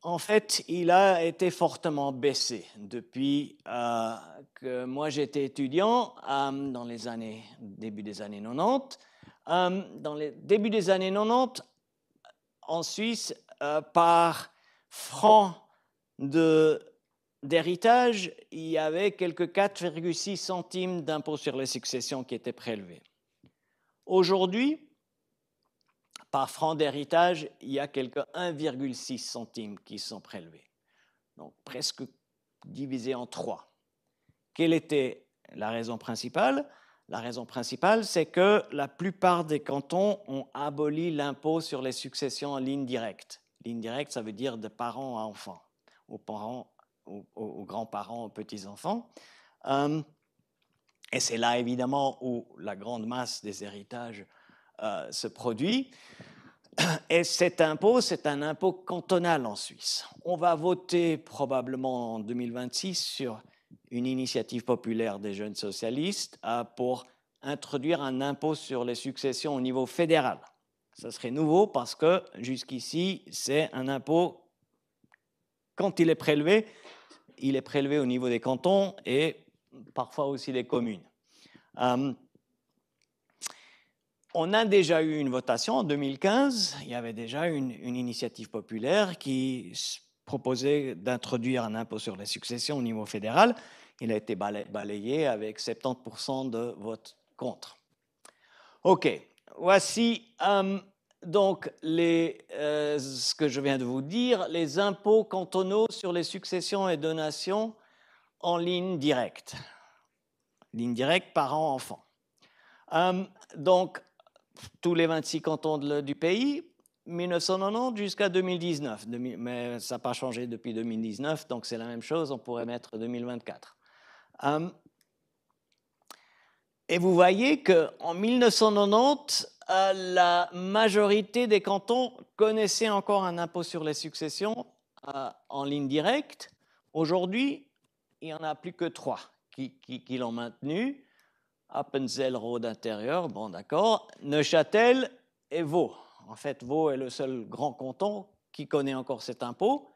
A: en fait, il a été fortement baissé depuis que moi j'étais étudiant dans les début des années 90. Dans les débuts des années 90, en Suisse, par franc d'héritage, il y avait quelques 4,6 centimes d'impôt sur les successions qui étaient prélevés. Aujourd'hui, par franc d'héritage, il y a quelques 1,6 centimes qui sont prélevés. Donc presque divisé en 3. Quelle était la raison principale? La raison principale, c'est que la plupart des cantons ont aboli l'impôt sur les successions en ligne directe. Ligne directe, ça veut dire de parents à enfants, aux parents, aux grands-parents, aux petits-enfants. Et c'est là, évidemment, où la grande masse des héritages se produit. Et cet impôt, c'est un impôt cantonal en Suisse. On va voter probablement en 2026 sur une initiative populaire des jeunes socialistes pour introduire un impôt sur les successions au niveau fédéral. Ça serait nouveau parce que jusqu'ici, c'est un impôt, quand il est prélevé au niveau des cantons et parfois aussi des communes. On a déjà eu une votation en 2015, il y avait déjà une initiative populaire qui proposé d'introduire un impôt sur les successions au niveau fédéral. Il a été balayé avec 70% de votes contre. OK, voici donc ce que je viens de vous dire, les impôts cantonaux sur les successions et donations en ligne directe. Ligne directe parents-enfants. Donc, tous les 26 cantons du pays, 1990 jusqu'à 2019. Mais ça n'a pas changé depuis 2019, donc c'est la même chose, on pourrait mettre 2024. Et vous voyez qu'en 1990, la majorité des cantons connaissaient encore un impôt sur les successions en ligne directe. Aujourd'hui, il n'y en a plus que 3 qui l'ont maintenu. Appenzell, Rhodes intérieur, bon d'accord, Neuchâtel et Vaud. En fait, Vaud est le seul grand canton qui connaît encore cet impôt,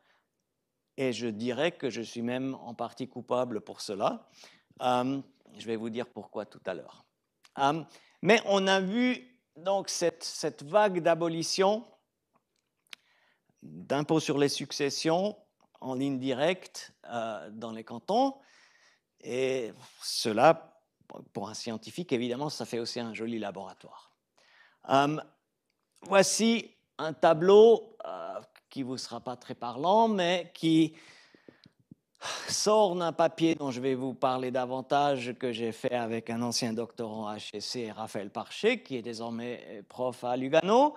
A: et je dirais que je suis même en partie coupable pour cela. Je vais vous dire pourquoi tout à l'heure. Mais on a vu donc cette vague d'abolition d'impôts sur les successions en ligne directe dans les cantons, et cela, pour un scientifique, évidemment, ça fait aussi un joli laboratoire. Voici un tableau qui ne vous sera pas très parlant, mais qui sort d'un papier dont je vais vous parler davantage, que j'ai fait avec un ancien doctorant à HEC, Raphaël Parché, qui est désormais prof à Lugano,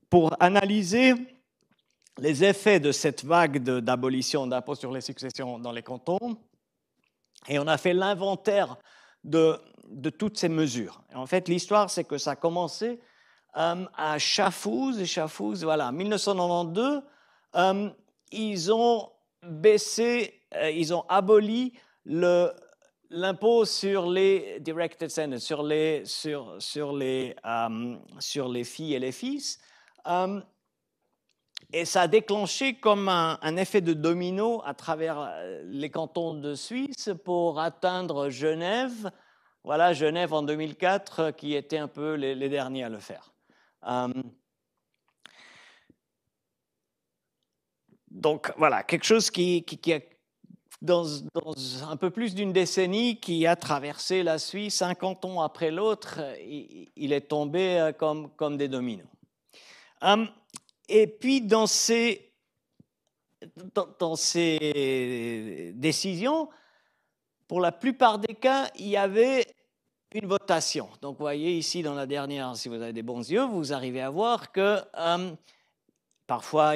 A: pour analyser les effets de cette vague d'abolition d'impôts sur les successions dans les cantons. Et on a fait l'inventaire de toutes ces mesures. Et en fait, l'histoire, c'est que ça a commencé à Schaffhouse. Et Schaffhouse, voilà, en 1992, ils ont aboli l'impôt sur les direct descendants, sur les filles et les fils. Et ça a déclenché comme un effet de domino à travers les cantons de Suisse pour atteindre Genève. Voilà, Genève en 2004, qui était un peu les derniers à le faire. Donc voilà, quelque chose qui a, dans un peu plus d'une décennie, qui a traversé la Suisse, un canton après l'autre, il est tombé comme des dominos. Et puis, dans ces décisions, pour la plupart des cas, il y avait une votation. Donc, vous voyez ici, dans la dernière, si vous avez des bons yeux, vous arrivez à voir que parfois,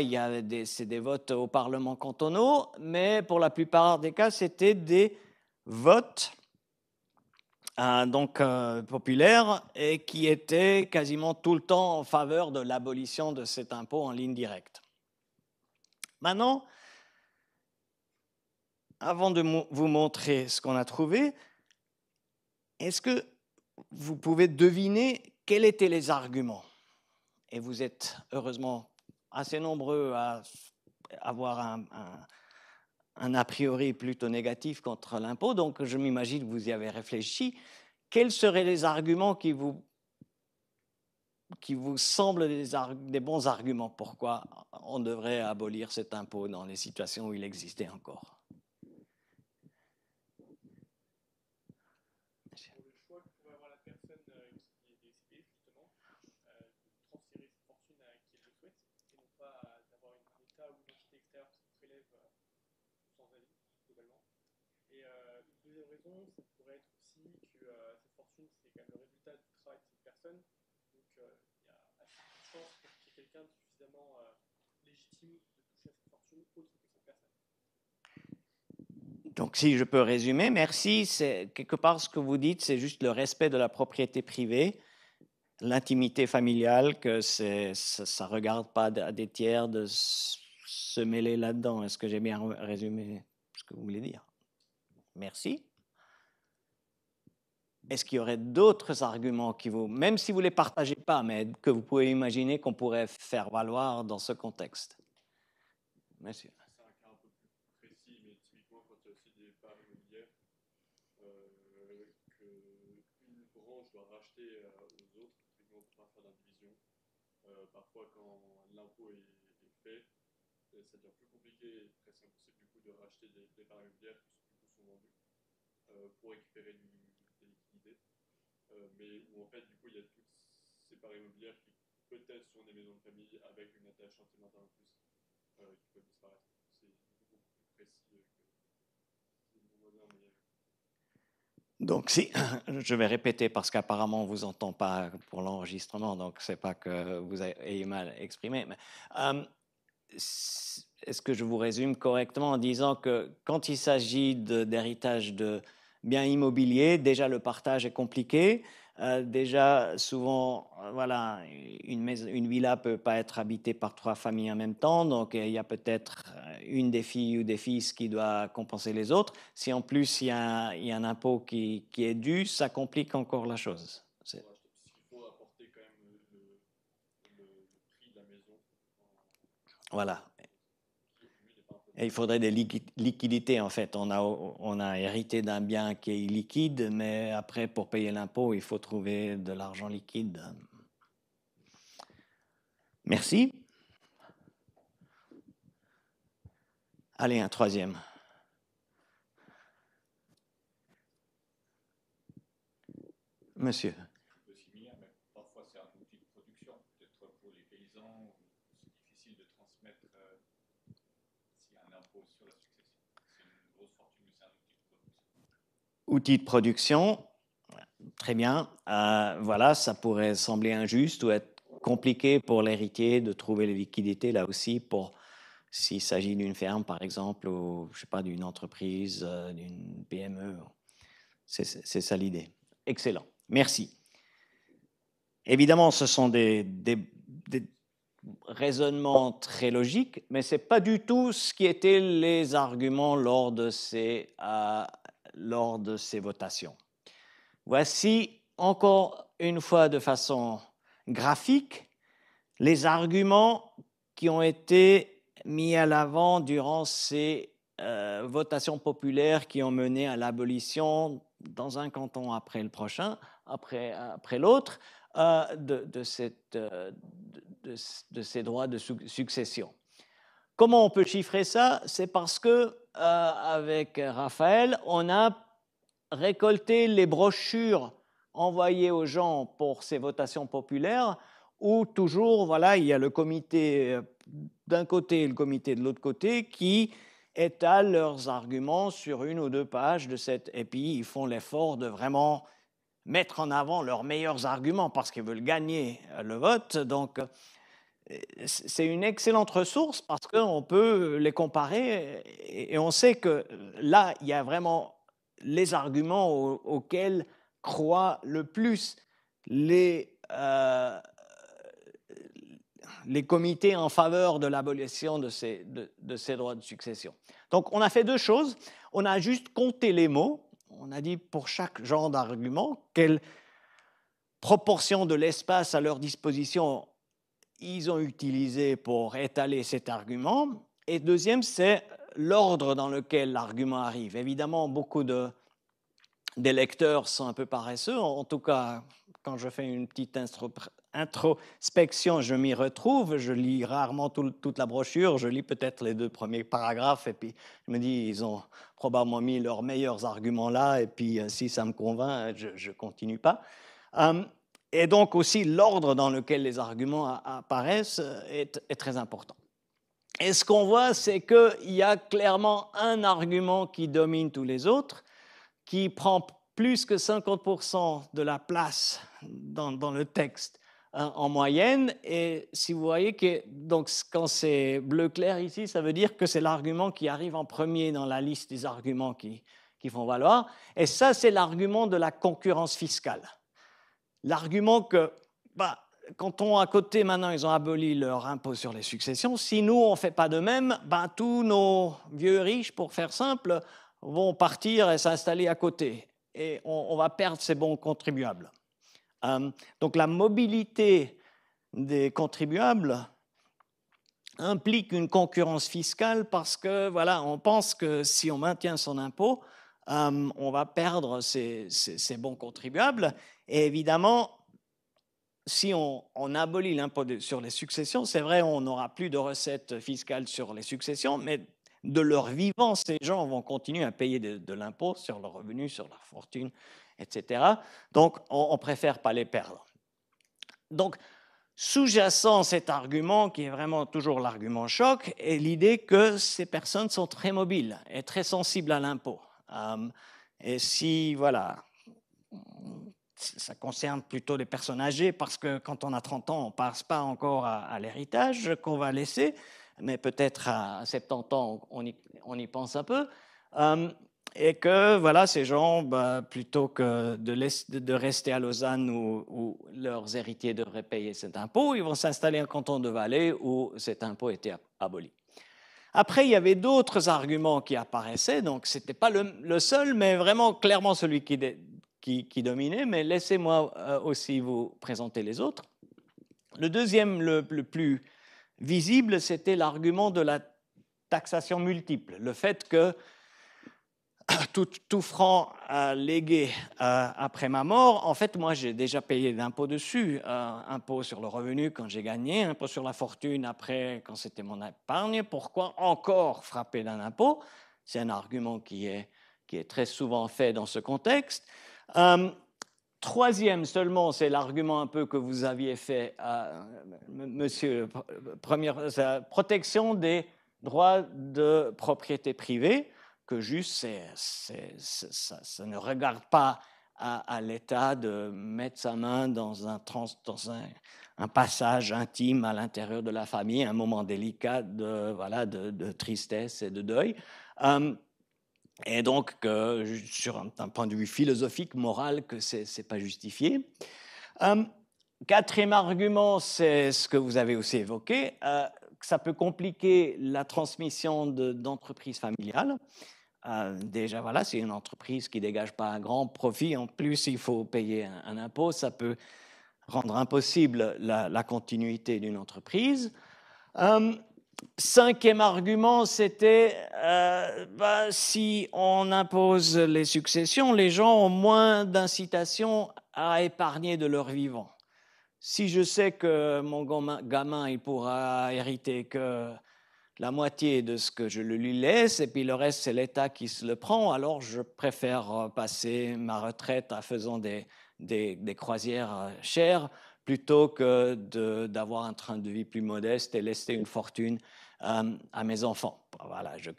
A: c'est des votes au Parlement cantonaux, mais pour la plupart des cas, c'était des votes populaires, et qui étaient quasiment tout le temps en faveur de l'abolition de cet impôt en ligne directe. Maintenant, avant de vous montrer ce qu'on a trouvé, est-ce que vous pouvez deviner quels étaient les arguments? Et vous êtes heureusement assez nombreux à avoir un a priori plutôt négatif contre l'impôt, donc je m'imagine que vous y avez réfléchi. Quels seraient les arguments qui vous semblent des bons arguments? Pourquoi on devrait abolir cet impôt dans les situations où il existait encore?
B: Pour le choix que pourrait avoir la personne qui est décédée, justement, de transférer sa fortune à qui elle le souhaite, et non pas d'avoir un État ou une entité extérieure qui prélève sans avis, globalement. Et une deuxième raison, ça pourrait être aussi que cette fortune, c'est quand même le résultat du travail de cette personne. Donc, il y a assez de chances pour qu'il y ait quelqu'un de suffisamment légitime de toucher à cette fortune autre que cette personne.
A: Donc, si je peux résumer, merci. C'est quelque part ce que vous dites, c'est juste le respect de la propriété privée, l'intimité familiale, que ça ne regarde pas à des tiers de se mêler là-dedans. Est-ce que j'ai bien résumé ce que vous voulez dire? Merci. Est-ce qu'il y aurait d'autres arguments qui même si vous ne les partagez pas, mais que vous pouvez imaginer qu'on pourrait faire valoir dans ce contexte? Monsieur.
B: C'est un cas un peu plus précis, mais typiquement quand il y a aussi des parts immobilières, qu'une branche doit racheter aux autres, typiquement pour pas faire d'indivision. Parfois, quand l'impôt est fait, et ça devient plus compliqué et presque impossible du coup de racheter des parts immobilières qui du coup sont vendues pour récupérer des liquidités. Mais où en fait du coup il y a toutes ces parts immobilières qui peut-être sont des maisons de famille avec une attache sentimentale en plus qui peuvent disparaître. C'est beaucoup plus précis que les maisons modernes.
A: Donc, si, je vais répéter parce qu'apparemment, on ne vous entend pas pour l'enregistrement, donc ce n'est pas que vous ayez mal exprimé. Mais, est-ce que je vous résume correctement en disant que quand il s'agit d'héritage de biens immobiliers, déjà le partage est compliqué. Déjà, souvent, voilà, une villa ne peut pas être habitée par 3 familles en même temps, donc il y a peut-être une des filles ou des fils qui doit compenser les autres. Si en plus il y a un impôt qui est dû, ça complique encore la chose.
B: S'il faut apporter quand même le prix de la maison.
A: Voilà. Et il faudrait des liquidités, en fait. On a hérité d'un bien qui est illiquide, mais après, pour payer l'impôt, il faut trouver de l'argent liquide. Merci. Allez, un troisième. Monsieur.
D: Un peu similaire, mais parfois c'est un outil de production. Peut-être pour les paysans, c'est difficile de transmettre s'il y a un impôt sur la succession. C'est une grosse fortune, mais c'est un outil de production.
A: Outil de production, très bien. Voilà, ça pourrait sembler injuste ou être compliqué pour l'héritier de trouver les liquidités, là aussi, s'il s'agit d'une ferme, par exemple, ou, je sais pas, d'une entreprise, d'une PME. C'est ça l'idée. Excellent. Merci. Évidemment, ce sont des raisonnements très logiques, mais ce n'est pas du tout ce qui étaient les arguments lors de ces votations. Voici encore une fois de façon graphique les arguments qui ont été mis à l'avant durant ces votations populaires qui ont mené à l'abolition dans un canton après le prochain, après l'autre, de ces droits de succession. Comment on peut chiffrer ça? C'est parce que avec Raphaël, on a récolté les brochures envoyées aux gens pour ces votations populaires, où toujours, voilà, il y a le comité d'un côté et le comité de l'autre côté qui étalent leurs arguments sur 1 ou 2 pages de cette, et puis ils font l'effort de vraiment mettre en avant leurs meilleurs arguments parce qu'ils veulent gagner le vote. Donc, c'est une excellente ressource parce qu'on peut les comparer et on sait que là, il y a vraiment les arguments auxquels croient le plus les comités en faveur de l'abolition de ces droits de succession. Donc, on a fait 2 choses. On a juste compté les mots. On a dit pour chaque genre d'argument quelle proportion de l'espace à leur disposition ils ont utilisé pour étaler cet argument. Et deuxième, c'est l'ordre dans lequel l'argument arrive. Évidemment, beaucoup des lecteurs sont un peu paresseux. En tout cas, quand je fais une petite introspection, je m'y retrouve. Je lis rarement toute la brochure. Je lis peut-être les 2 premiers paragraphes et puis je me dis, ils ont probablement mis leurs meilleurs arguments là et puis si ça me convainc, je ne continue pas. Et donc aussi, l'ordre dans lequel les arguments apparaissent est très important. Et ce qu'on voit, c'est qu'il y a clairement un argument qui domine tous les autres, qui prend plus que 50% de la place dans le texte en moyenne. Et si vous voyez que donc, quand c'est bleu clair ici, ça veut dire que c'est l'argument qui arrive en premier dans la liste des arguments qui font valoir. Et ça, c'est l'argument de la concurrence fiscale. L'argument que, quand à côté, maintenant, ils ont aboli leur impôt sur les successions, si nous, on ne fait pas de même, tous nos vieux riches, pour faire simple, vont partir et s'installer à côté. Et on va perdre ces bons contribuables. Donc, la mobilité des contribuables implique une concurrence fiscale parce que, voilà, on pense que si on maintient son impôt, on va perdre ces bons contribuables. Et évidemment, si on abolit l'impôt sur les successions, c'est vrai, on n'aura plus de recettes fiscales sur les successions, mais de leur vivant, ces gens vont continuer à payer de l'impôt sur leurs revenus, sur leur fortune, etc. Donc, on préfère pas les perdre. Donc, sous-jacent cet argument, qui est vraiment toujours l'argument choc, est l'idée que ces personnes sont très mobiles et très sensibles à l'impôt. Et si, voilà, ça concerne plutôt les personnes âgées, parce que quand on a 30 ans, on ne passe pas encore à l'héritage qu'on va laisser, mais peut-être à 70 ans, on y pense un peu. Et que voilà, ces gens, plutôt que de rester à Lausanne où leurs héritiers devraient payer cet impôt, ils vont s'installer en canton de Valais où cet impôt était aboli. Après, il y avait d'autres arguments qui apparaissaient, donc ce n'était pas le seul, mais vraiment clairement celui qui dominait, mais laissez-moi aussi vous présenter les autres. Le deuxième, le plus visible, c'était l'argument de la taxation multiple, le fait que tout franc légué après ma mort, en fait, moi, j'ai déjà payé d'impôt dessus, impôt sur le revenu quand j'ai gagné, impôt sur la fortune après quand c'était mon épargne. Pourquoi encore frapper d'un impôt? C'est un argument qui est très souvent fait dans ce contexte. Troisième seulement, c'est l'argument un peu que vous aviez fait, monsieur, protection des droits de propriété privée, que juste, ça ne regarde pas à l'État de mettre sa main dans un passage intime à l'intérieur de la famille, un moment délicat de tristesse et de deuil. Et donc, sur un point de vue philosophique, moral, que ce n'est pas justifié. Quatrième argument, c'est ce que vous avez aussi évoqué, que ça peut compliquer la transmission d'entreprises familiales. Déjà, voilà, c'est une entreprise qui ne dégage pas un grand profit. En plus, il faut payer un impôt. Ça peut rendre impossible la continuité d'une entreprise. Cinquième argument, c'était si on impose les successions, les gens ont moins d'incitation à épargner de leur vivant. Si je sais que mon gamin il pourra hériter que la moitié de ce que je lui laisse, et puis le reste, c'est l'État qui se le prend, alors je préfère passer ma retraite en faisant des croisières chères plutôt que d'avoir un train de vie plus modeste et laisser une fortune à mes enfants. Voilà, je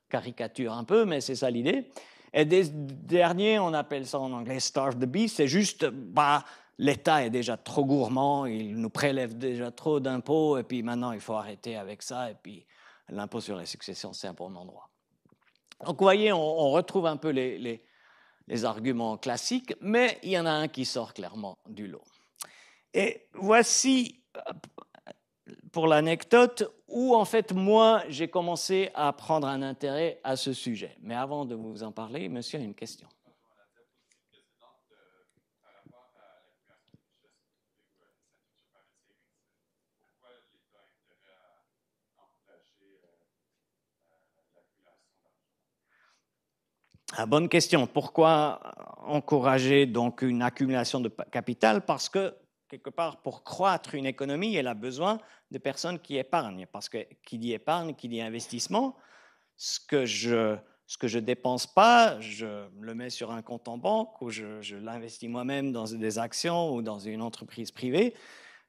A: caricature un peu, mais c'est ça l'idée. Et des derniers, on appelle ça en anglais « starve the beast », c'est juste... l'État est déjà trop gourmand, il nous prélève déjà trop d'impôts, et puis maintenant, il faut arrêter avec ça, et puis l'impôt sur les successions, c'est un bon endroit. Donc, vous voyez, on retrouve un peu les arguments classiques, mais il y en a un qui sort clairement du lot. Et voici, pour l'anecdote, où, en fait, moi, j'ai commencé à prendre un intérêt à ce sujet. Mais avant de vous en parler, monsieur a une question. Bonne question. Pourquoi encourager donc une accumulation de capital? Parce que, quelque part, pour croître une économie, elle a besoin de personnes qui épargnent. Parce que qui dit épargne, qui dit investissement, ce que je dépense pas, je le mets sur un compte en banque ou je l'investis moi-même dans des actions ou dans une entreprise privée.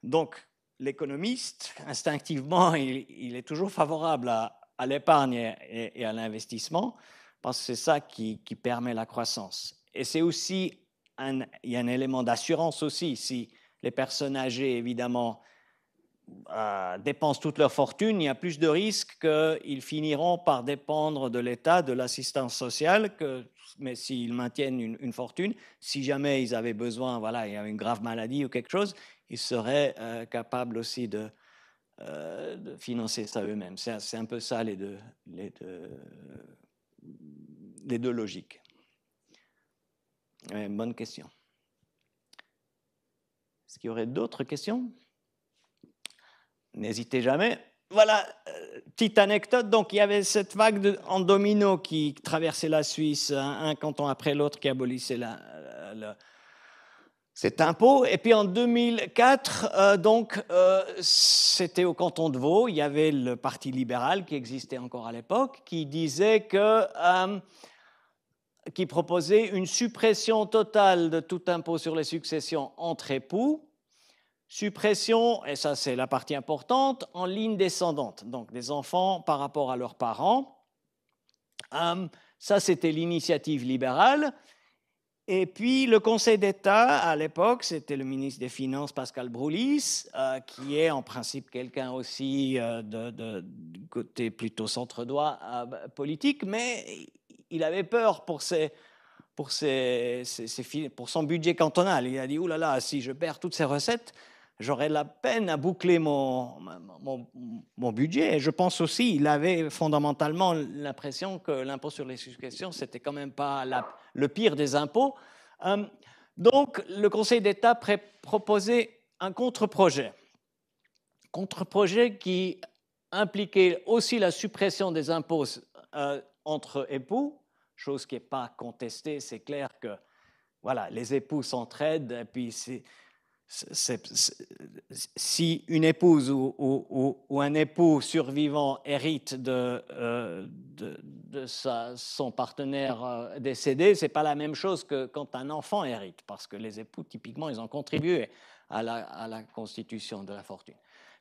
A: Donc, l'économiste, instinctivement, il est toujours favorable à l'épargne et à l'investissement, parce que c'est ça qui permet la croissance. Et c'est aussi, il y a un élément d'assurance aussi. Si les personnes âgées, évidemment, dépensent toute leur fortune, il y a plus de risques qu'ils finiront par dépendre de l'État, de l'assistance sociale, mais s'ils maintiennent une fortune, si jamais ils avaient besoin, voilà, il y a une grave maladie ou quelque chose, ils seraient capables aussi de financer ça eux-mêmes. C'est un peu ça les deux logiques. Bonne question. Est-ce qu'il y aurait d'autres questions? N'hésitez jamais. Voilà, petite anecdote. Donc, il y avait cette vague en domino qui traversait la Suisse, un canton après l'autre, qui abolissait cet impôt. Et puis en 2004, c'était au canton de Vaud, il y avait le Parti libéral qui existait encore à l'époque, qui disait qui proposait une suppression totale de tout impôt sur les successions entre époux, suppression, et ça c'est la partie importante, en ligne descendante, donc des enfants par rapport à leurs parents. Ça c'était l'initiative libérale. Et puis le Conseil d'État, à l'époque, c'était le ministre des Finances Pascal Broulis, qui est en principe quelqu'un aussi du côté plutôt centre-droit politique, mais il avait peur pour son budget cantonal. Il a dit, oulala, là là, si je perds toutes ces recettes, j'aurais la peine à boucler mon budget. Et je pense aussi, il avait fondamentalement l'impression que l'impôt sur les successions, c'était quand même pas le pire des impôts. Donc, le Conseil d'État proposait un contre-projet qui impliquait aussi la suppression des impôts entre époux, chose qui n'est pas contestée. C'est clair que voilà, les époux s'entraident, et puis si une épouse ou un époux survivant hérite de son partenaire décédé, ce n'est pas la même chose que quand un enfant hérite, parce que les époux, typiquement, ils ont contribué à la constitution de la fortune.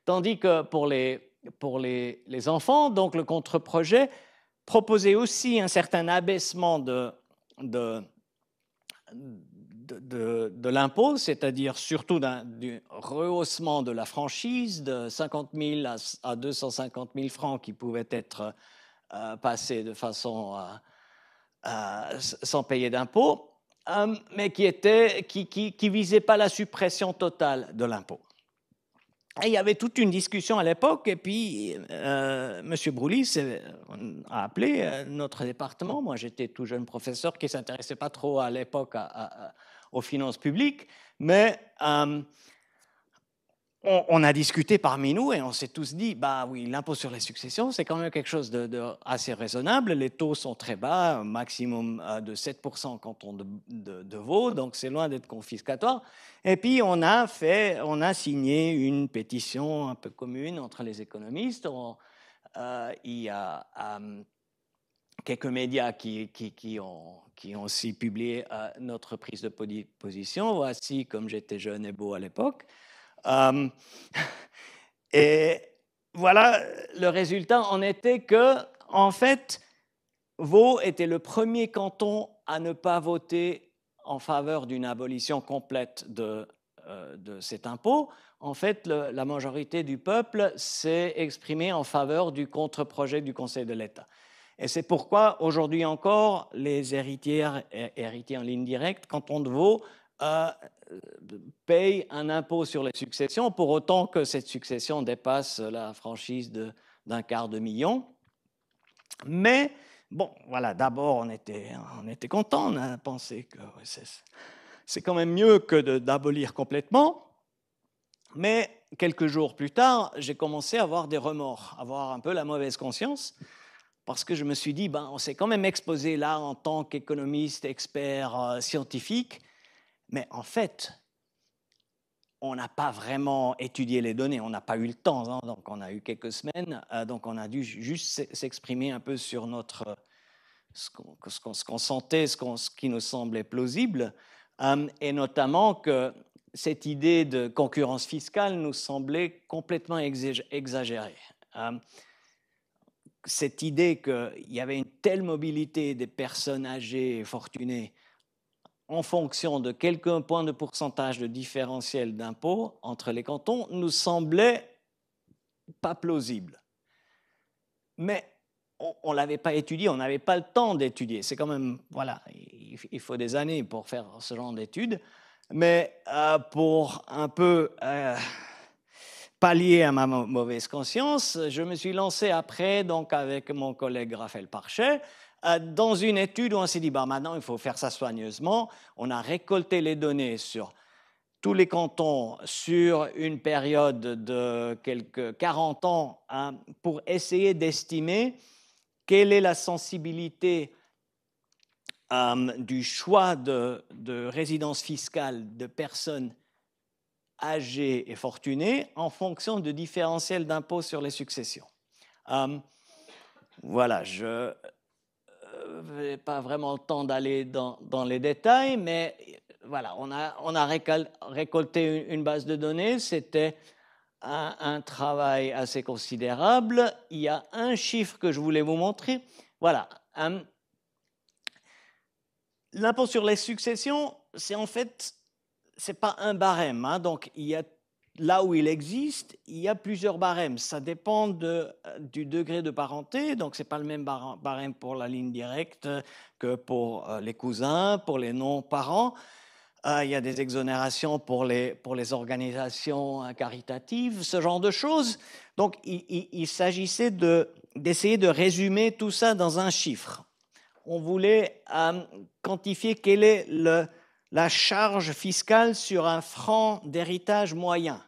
A: Tandis que pour les enfants, donc le contre-projet proposait aussi un certain abaissement de l'impôt, c'est-à-dire surtout du rehaussement de la franchise de 50 000 à 250 000 francs qui pouvaient être passés de façon sans payer d'impôt, mais qui visait pas la suppression totale de l'impôt. Et il y avait toute une discussion à l'époque, et puis M. Broulis a appelé notre département. Moi, j'étais tout jeune professeur qui ne s'intéressait pas trop à l'époque aux finances publiques, mais on a discuté parmi nous et on s'est tous dit, bah oui, l'impôt sur les successions, c'est quand même quelque chose de assez raisonnable. Les taux sont très bas, maximum de 7% canton de Vaud, donc c'est loin d'être confiscatoire. Et puis on a signé une pétition un peu commune entre les économistes. Il y a quelques médias qui ont aussi publié notre prise de position. Voici comme j'étais jeune et beau à l'époque. Et voilà, le résultat en était que, en fait, Vaud était le premier canton à ne pas voter en faveur d'une abolition complète de cet impôt. En fait, la majorité du peuple s'est exprimée en faveur du contre-projet du Conseil de l'État. Et c'est pourquoi, aujourd'hui encore, les héritiers en ligne directe, canton de Vaud, payent un impôt sur les successions, pour autant que cette succession dépasse la franchise d'un quart de million. Mais, bon, voilà, d'abord, on était content, on a pensé que c'est quand même mieux que d'abolir complètement. Mais quelques jours plus tard, j'ai commencé à avoir des remords, à avoir un peu la mauvaise conscience, parce que je me suis dit, on s'est quand même exposé là en tant qu'économiste, expert scientifique, mais en fait, on n'a pas vraiment étudié les données, on n'a pas eu le temps, donc on a eu quelques semaines, donc on a dû juste s'exprimer un peu sur ce qu'on sentait, ce qui nous semblait plausible, et notamment que cette idée de concurrence fiscale nous semblait complètement exagérée. Cette idée qu'il y avait une telle mobilité des personnes âgées et fortunées en fonction de quelques points de pourcentage de différentiel d'impôt entre les cantons nous semblait pas plausible. Mais on ne l'avait pas étudié, on n'avait pas le temps d'étudier. C'est quand même, voilà, il faut des années pour faire ce genre d'études. Mais pour un peu pallier à ma mauvaise conscience, je me suis lancé après, donc avec mon collègue Raphaël Parchet, dans une étude où on s'est dit, maintenant il faut faire ça soigneusement. On a récolté les données sur tous les cantons sur une période de quelques 40 ans pour essayer d'estimer quelle est la sensibilité du choix de résidence fiscale de personnes âgées et fortunées en fonction de différentiels d'impôt sur les successions. Voilà, je n'ai pas vraiment le temps d'aller dans les détails, mais voilà, on a récolté une base de données, c'était un travail assez considérable. Il y a un chiffre que je voulais vous montrer. Voilà. L'impôt sur les successions, c'est en fait, c'est pas un barème. Hein. Donc, il y a, là où il existe, il y a plusieurs barèmes. Ça dépend du degré de parenté. Donc, c'est pas le même barème pour la ligne directe que pour les cousins, pour les non-parents. Il y a des exonérations pour les organisations caritatives, ce genre de choses. Donc, il s'agissait d'essayer de résumer tout ça dans un chiffre. On voulait quantifier quelle est la charge fiscale sur un franc d'héritage moyen.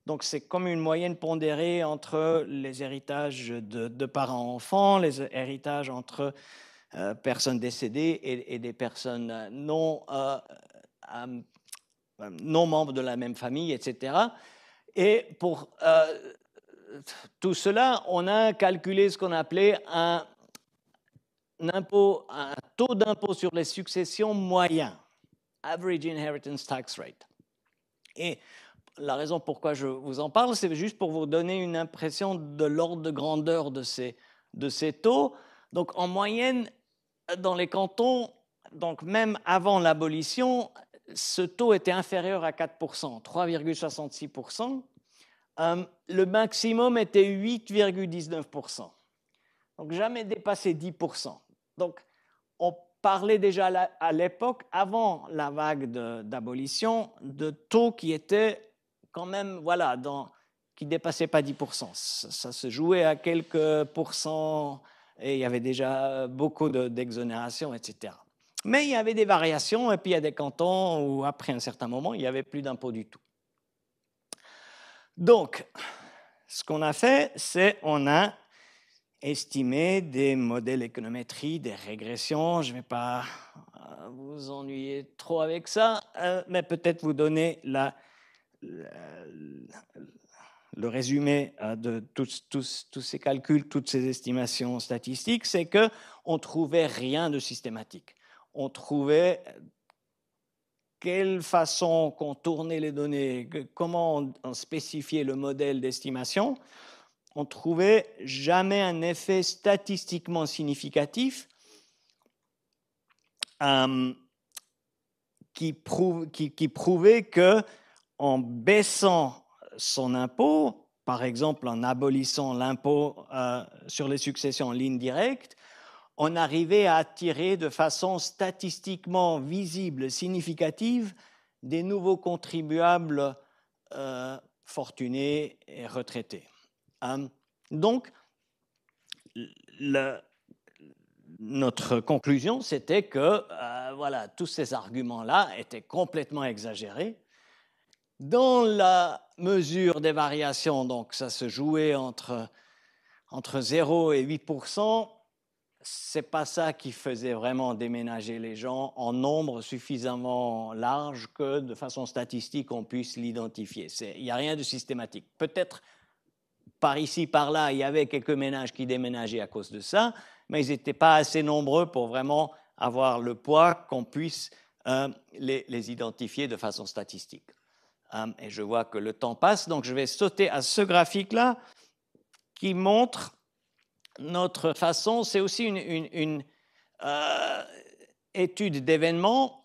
A: Donc, c'est comme une moyenne pondérée entre les héritages de parents-enfants, les héritages entre personnes décédées et des personnes non membres de la même famille, etc. Et pour tout cela, on a calculé ce qu'on appelait un taux d'impôt sur les successions moyen, average inheritance tax rate. Et la raison pourquoi je vous en parle, c'est juste pour vous donner une impression de l'ordre de grandeur de ces taux. Donc, en moyenne, dans les cantons, donc même avant l'abolition, ce taux était inférieur à 4%, 3,66%. Le maximum était 8,19%. Donc, jamais dépassé 10%. Donc, on parlait déjà à l'époque, avant la vague d'abolition, de taux qui étaient quand même, voilà, qui ne dépassaient pas 10%. Ça se jouait à quelques pourcents et il y avait déjà beaucoup d'exonérations, etc. Mais il y avait des variations et puis il y a des cantons où, après un certain moment, il n'y avait plus d'impôt du tout. Donc, ce qu'on a fait, c'est on a estimé des modèles économétrie, des régressions. Je ne vais pas vous ennuyer trop avec ça, mais peut-être vous donner le résumé de tous ces calculs, toutes ces estimations statistiques, c'est qu'on ne trouvait rien de systématique. On trouvait quelle façon contourner les données, comment on spécifiait le modèle d'estimation. On ne trouvait jamais un effet statistiquement significatif qui prouvait qu'en baissant son impôt, par exemple en abolissant l'impôt sur les successions en ligne directe, on arrivait à attirer de façon statistiquement visible, significative, des nouveaux contribuables fortunés et retraités. Donc, notre conclusion, c'était que voilà, tous ces arguments-là étaient complètement exagérés. Dans la mesure des variations, donc ça se jouait entre 0 et 8%, ce n'est pas ça qui faisait vraiment déménager les gens en nombre suffisamment large que de façon statistique on puisse l'identifier. Il n'y a rien de systématique. Peut-être par ici, par là, il y avait quelques ménages qui déménageaient à cause de ça, mais ils n'étaient pas assez nombreux pour vraiment avoir le poids qu'on puisse les identifier de façon statistique. Et je vois que le temps passe, donc je vais sauter à ce graphique-là qui montre notre façon. C'est aussi une étude d'événements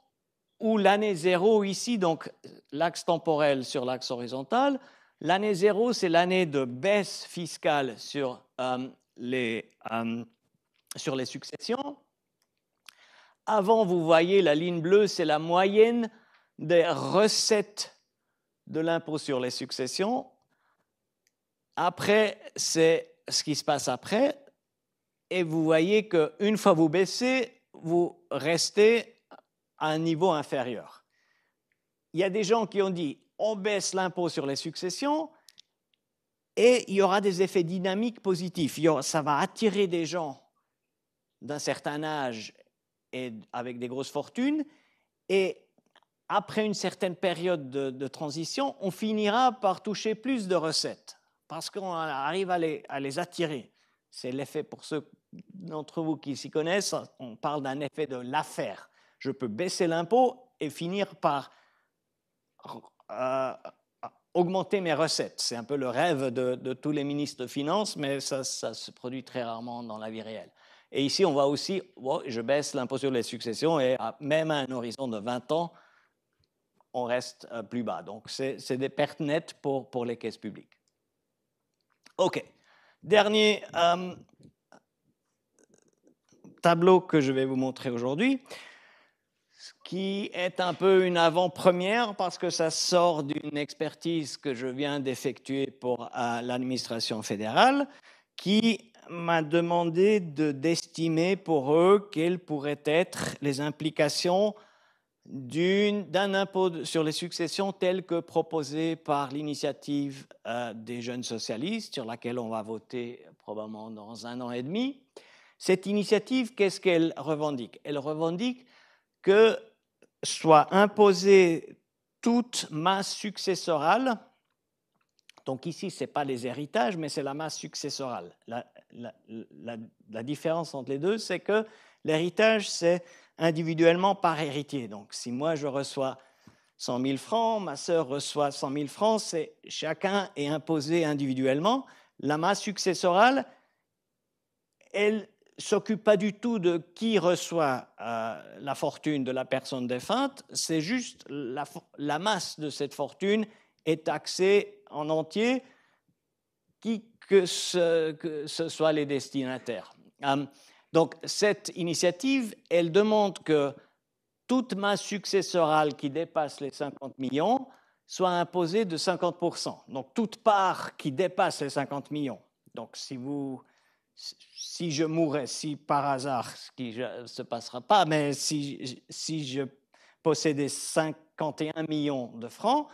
A: où l'année 0 ici, donc l'axe temporel sur l'axe horizontal, l'année 0, c'est l'année de baisse fiscale sur les successions. Avant, vous voyez, la ligne bleue, c'est la moyenne des recettes de l'impôt sur les successions. Après, c'est ce qui se passe après. Et vous voyez qu'une fois vous baissez, vous restez à un niveau inférieur. Il y a des gens qui ont dit on baisse l'impôt sur les successions et il y aura des effets dynamiques positifs. Ça va attirer des gens d'un certain âge et avec des grosses fortunes. Et après une certaine période de transition, on finira par toucher plus de recettes parce qu'on arrive à les attirer. C'est l'effet, pour ceux d'entre vous qui s'y connaissent, on parle d'un effet de l'affaire. Je peux baisser l'impôt et finir par augmenter mes recettes. C'est un peu le rêve de tous les ministres de Finances, mais ça se produit très rarement dans la vie réelle. Et ici, on voit aussi, je baisse l'impôt sur les successions et même à un horizon de 20 ans, on reste plus bas. Donc, c'est des pertes nettes pour les caisses publiques. OK. Dernier tableau que je vais vous montrer aujourd'hui, qui est un peu une avant-première parce que ça sort d'une expertise que je viens d'effectuer pour l'administration fédérale, qui m'a demandé d'estimer pour eux quelles pourraient être les implications d'un impôt sur les successions tel que proposé par l'initiative des jeunes socialistes, sur laquelle on va voter probablement dans 1 an et demi. Cette initiative, qu'est-ce qu'elle revendique? Elle revendique que soit imposée toute masse successorale. Donc ici, ce n'est pas les héritages, mais c'est la masse successorale. La différence entre les deux, c'est que l'héritage, c'est individuellement par héritier. Donc si moi, je reçois 100 000 francs, ma sœur reçoit 100 000 francs, chacun est imposé individuellement. La masse successorale, elle ne s'occupe pas du tout de qui reçoit la fortune de la personne défunte, c'est juste la masse de cette fortune est taxée en entier, que ce soit les destinataires. Donc, cette initiative, elle demande que toute masse successorale qui dépasse les 50 millions soit imposée de 50%. Donc, toute part qui dépasse les 50 millions. Donc, si je mourrais, si par hasard, ce qui ne se passera pas, mais si je possédais 51 millions de francs,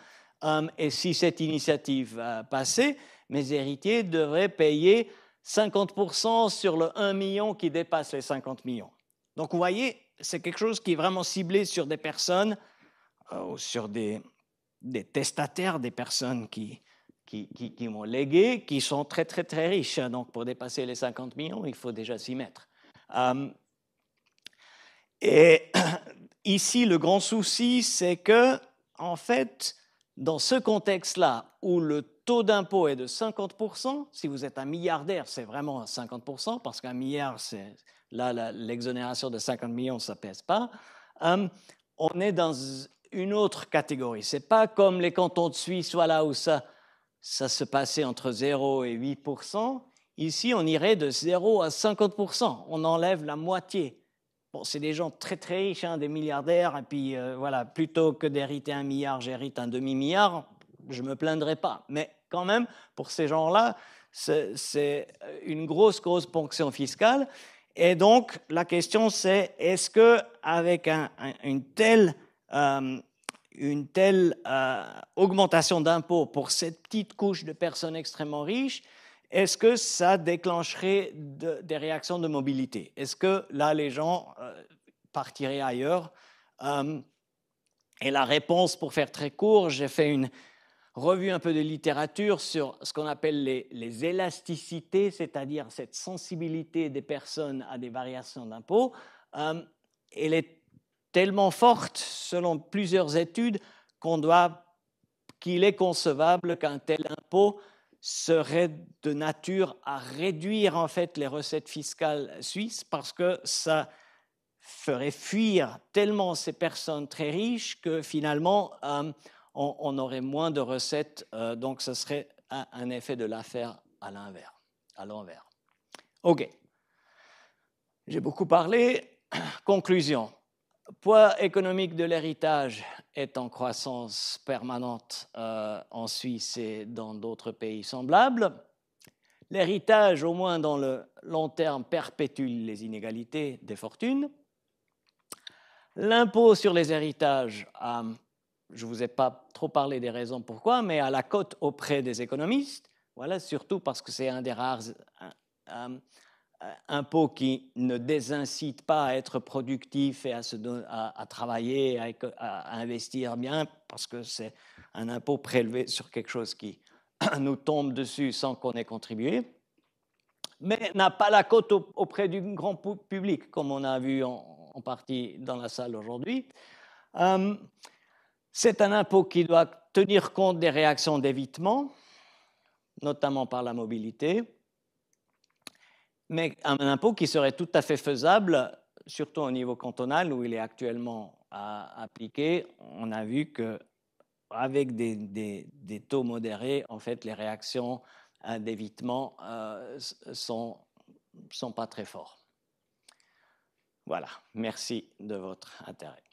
A: et si cette initiative passait, mes héritiers devraient payer 50% sur le 1 million qui dépasse les 50 millions. Donc, vous voyez, c'est quelque chose qui est vraiment ciblé sur des personnes, sur des testataires, des personnes qui m'ont légué, qui sont très, très, très riches. Donc, pour dépasser les 50 millions, il faut déjà s'y mettre. Et ici, le grand souci, c'est que, en fait, dans ce contexte-là, où le taux d'impôt est de 50%, si vous êtes un milliardaire, c'est vraiment 50%, parce qu'un milliard, là, l'exonération de 50 millions, ça ne pèse pas. On est dans une autre catégorie. Ce n'est pas comme les cantons de Suisse, voilà, où ça se passait entre 0 et 8%. Ici, on irait de 0 à 50%. On enlève la moitié. Bon, c'est des gens très, très riches, des milliardaires. Et puis, voilà, plutôt que d'hériter 1 milliard, j'hérite un demi-milliard. Je ne me plaindrai pas. Mais quand même, pour ces gens-là, c'est une grosse, grosse ponction fiscale. Et donc, la question, c'est est-ce qu'avec une telle augmentation d'impôts pour cette petite couche de personnes extrêmement riches, est-ce que ça déclencherait des réactions de mobilité? Est-ce que là, les gens partiraient ailleurs? Et la réponse, pour faire très court, j'ai fait une revue un peu de littérature sur ce qu'on appelle les élasticités, c'est-à-dire cette sensibilité des personnes à des variations d'impôts. Elle est tellement forte, selon plusieurs études, qu'il est concevable qu'un tel impôt serait de nature à réduire en fait les recettes fiscales suisses parce que ça ferait fuir tellement ces personnes très riches que finalement on aurait moins de recettes, donc ce serait un effet de l'affaire à l'envers. OK. J'ai beaucoup parlé. Conclusion. Poids économique de l'héritage est en croissance permanente en Suisse et dans d'autres pays semblables. L'héritage, au moins dans le long terme, perpétue les inégalités des fortunes. L'impôt sur les héritages, je ne vous ai pas trop parlé des raisons pourquoi, mais à la cote auprès des économistes, voilà, surtout parce que c'est un des rares impôt qui ne désincite pas à être productif et à travailler, à investir bien, parce que c'est un impôt prélevé sur quelque chose qui nous tombe dessus sans qu'on ait contribué, mais n'a pas la cote auprès du grand public, comme on a vu en partie dans la salle aujourd'hui. C'est un impôt qui doit tenir compte des réactions d'évitement, notamment par la mobilité, mais un impôt qui serait tout à fait faisable, surtout au niveau cantonal où il est actuellement appliqué. On a vu qu'avec des taux modérés, en fait, les réactions d'évitement sont pas très fortes. Voilà, merci de votre intérêt.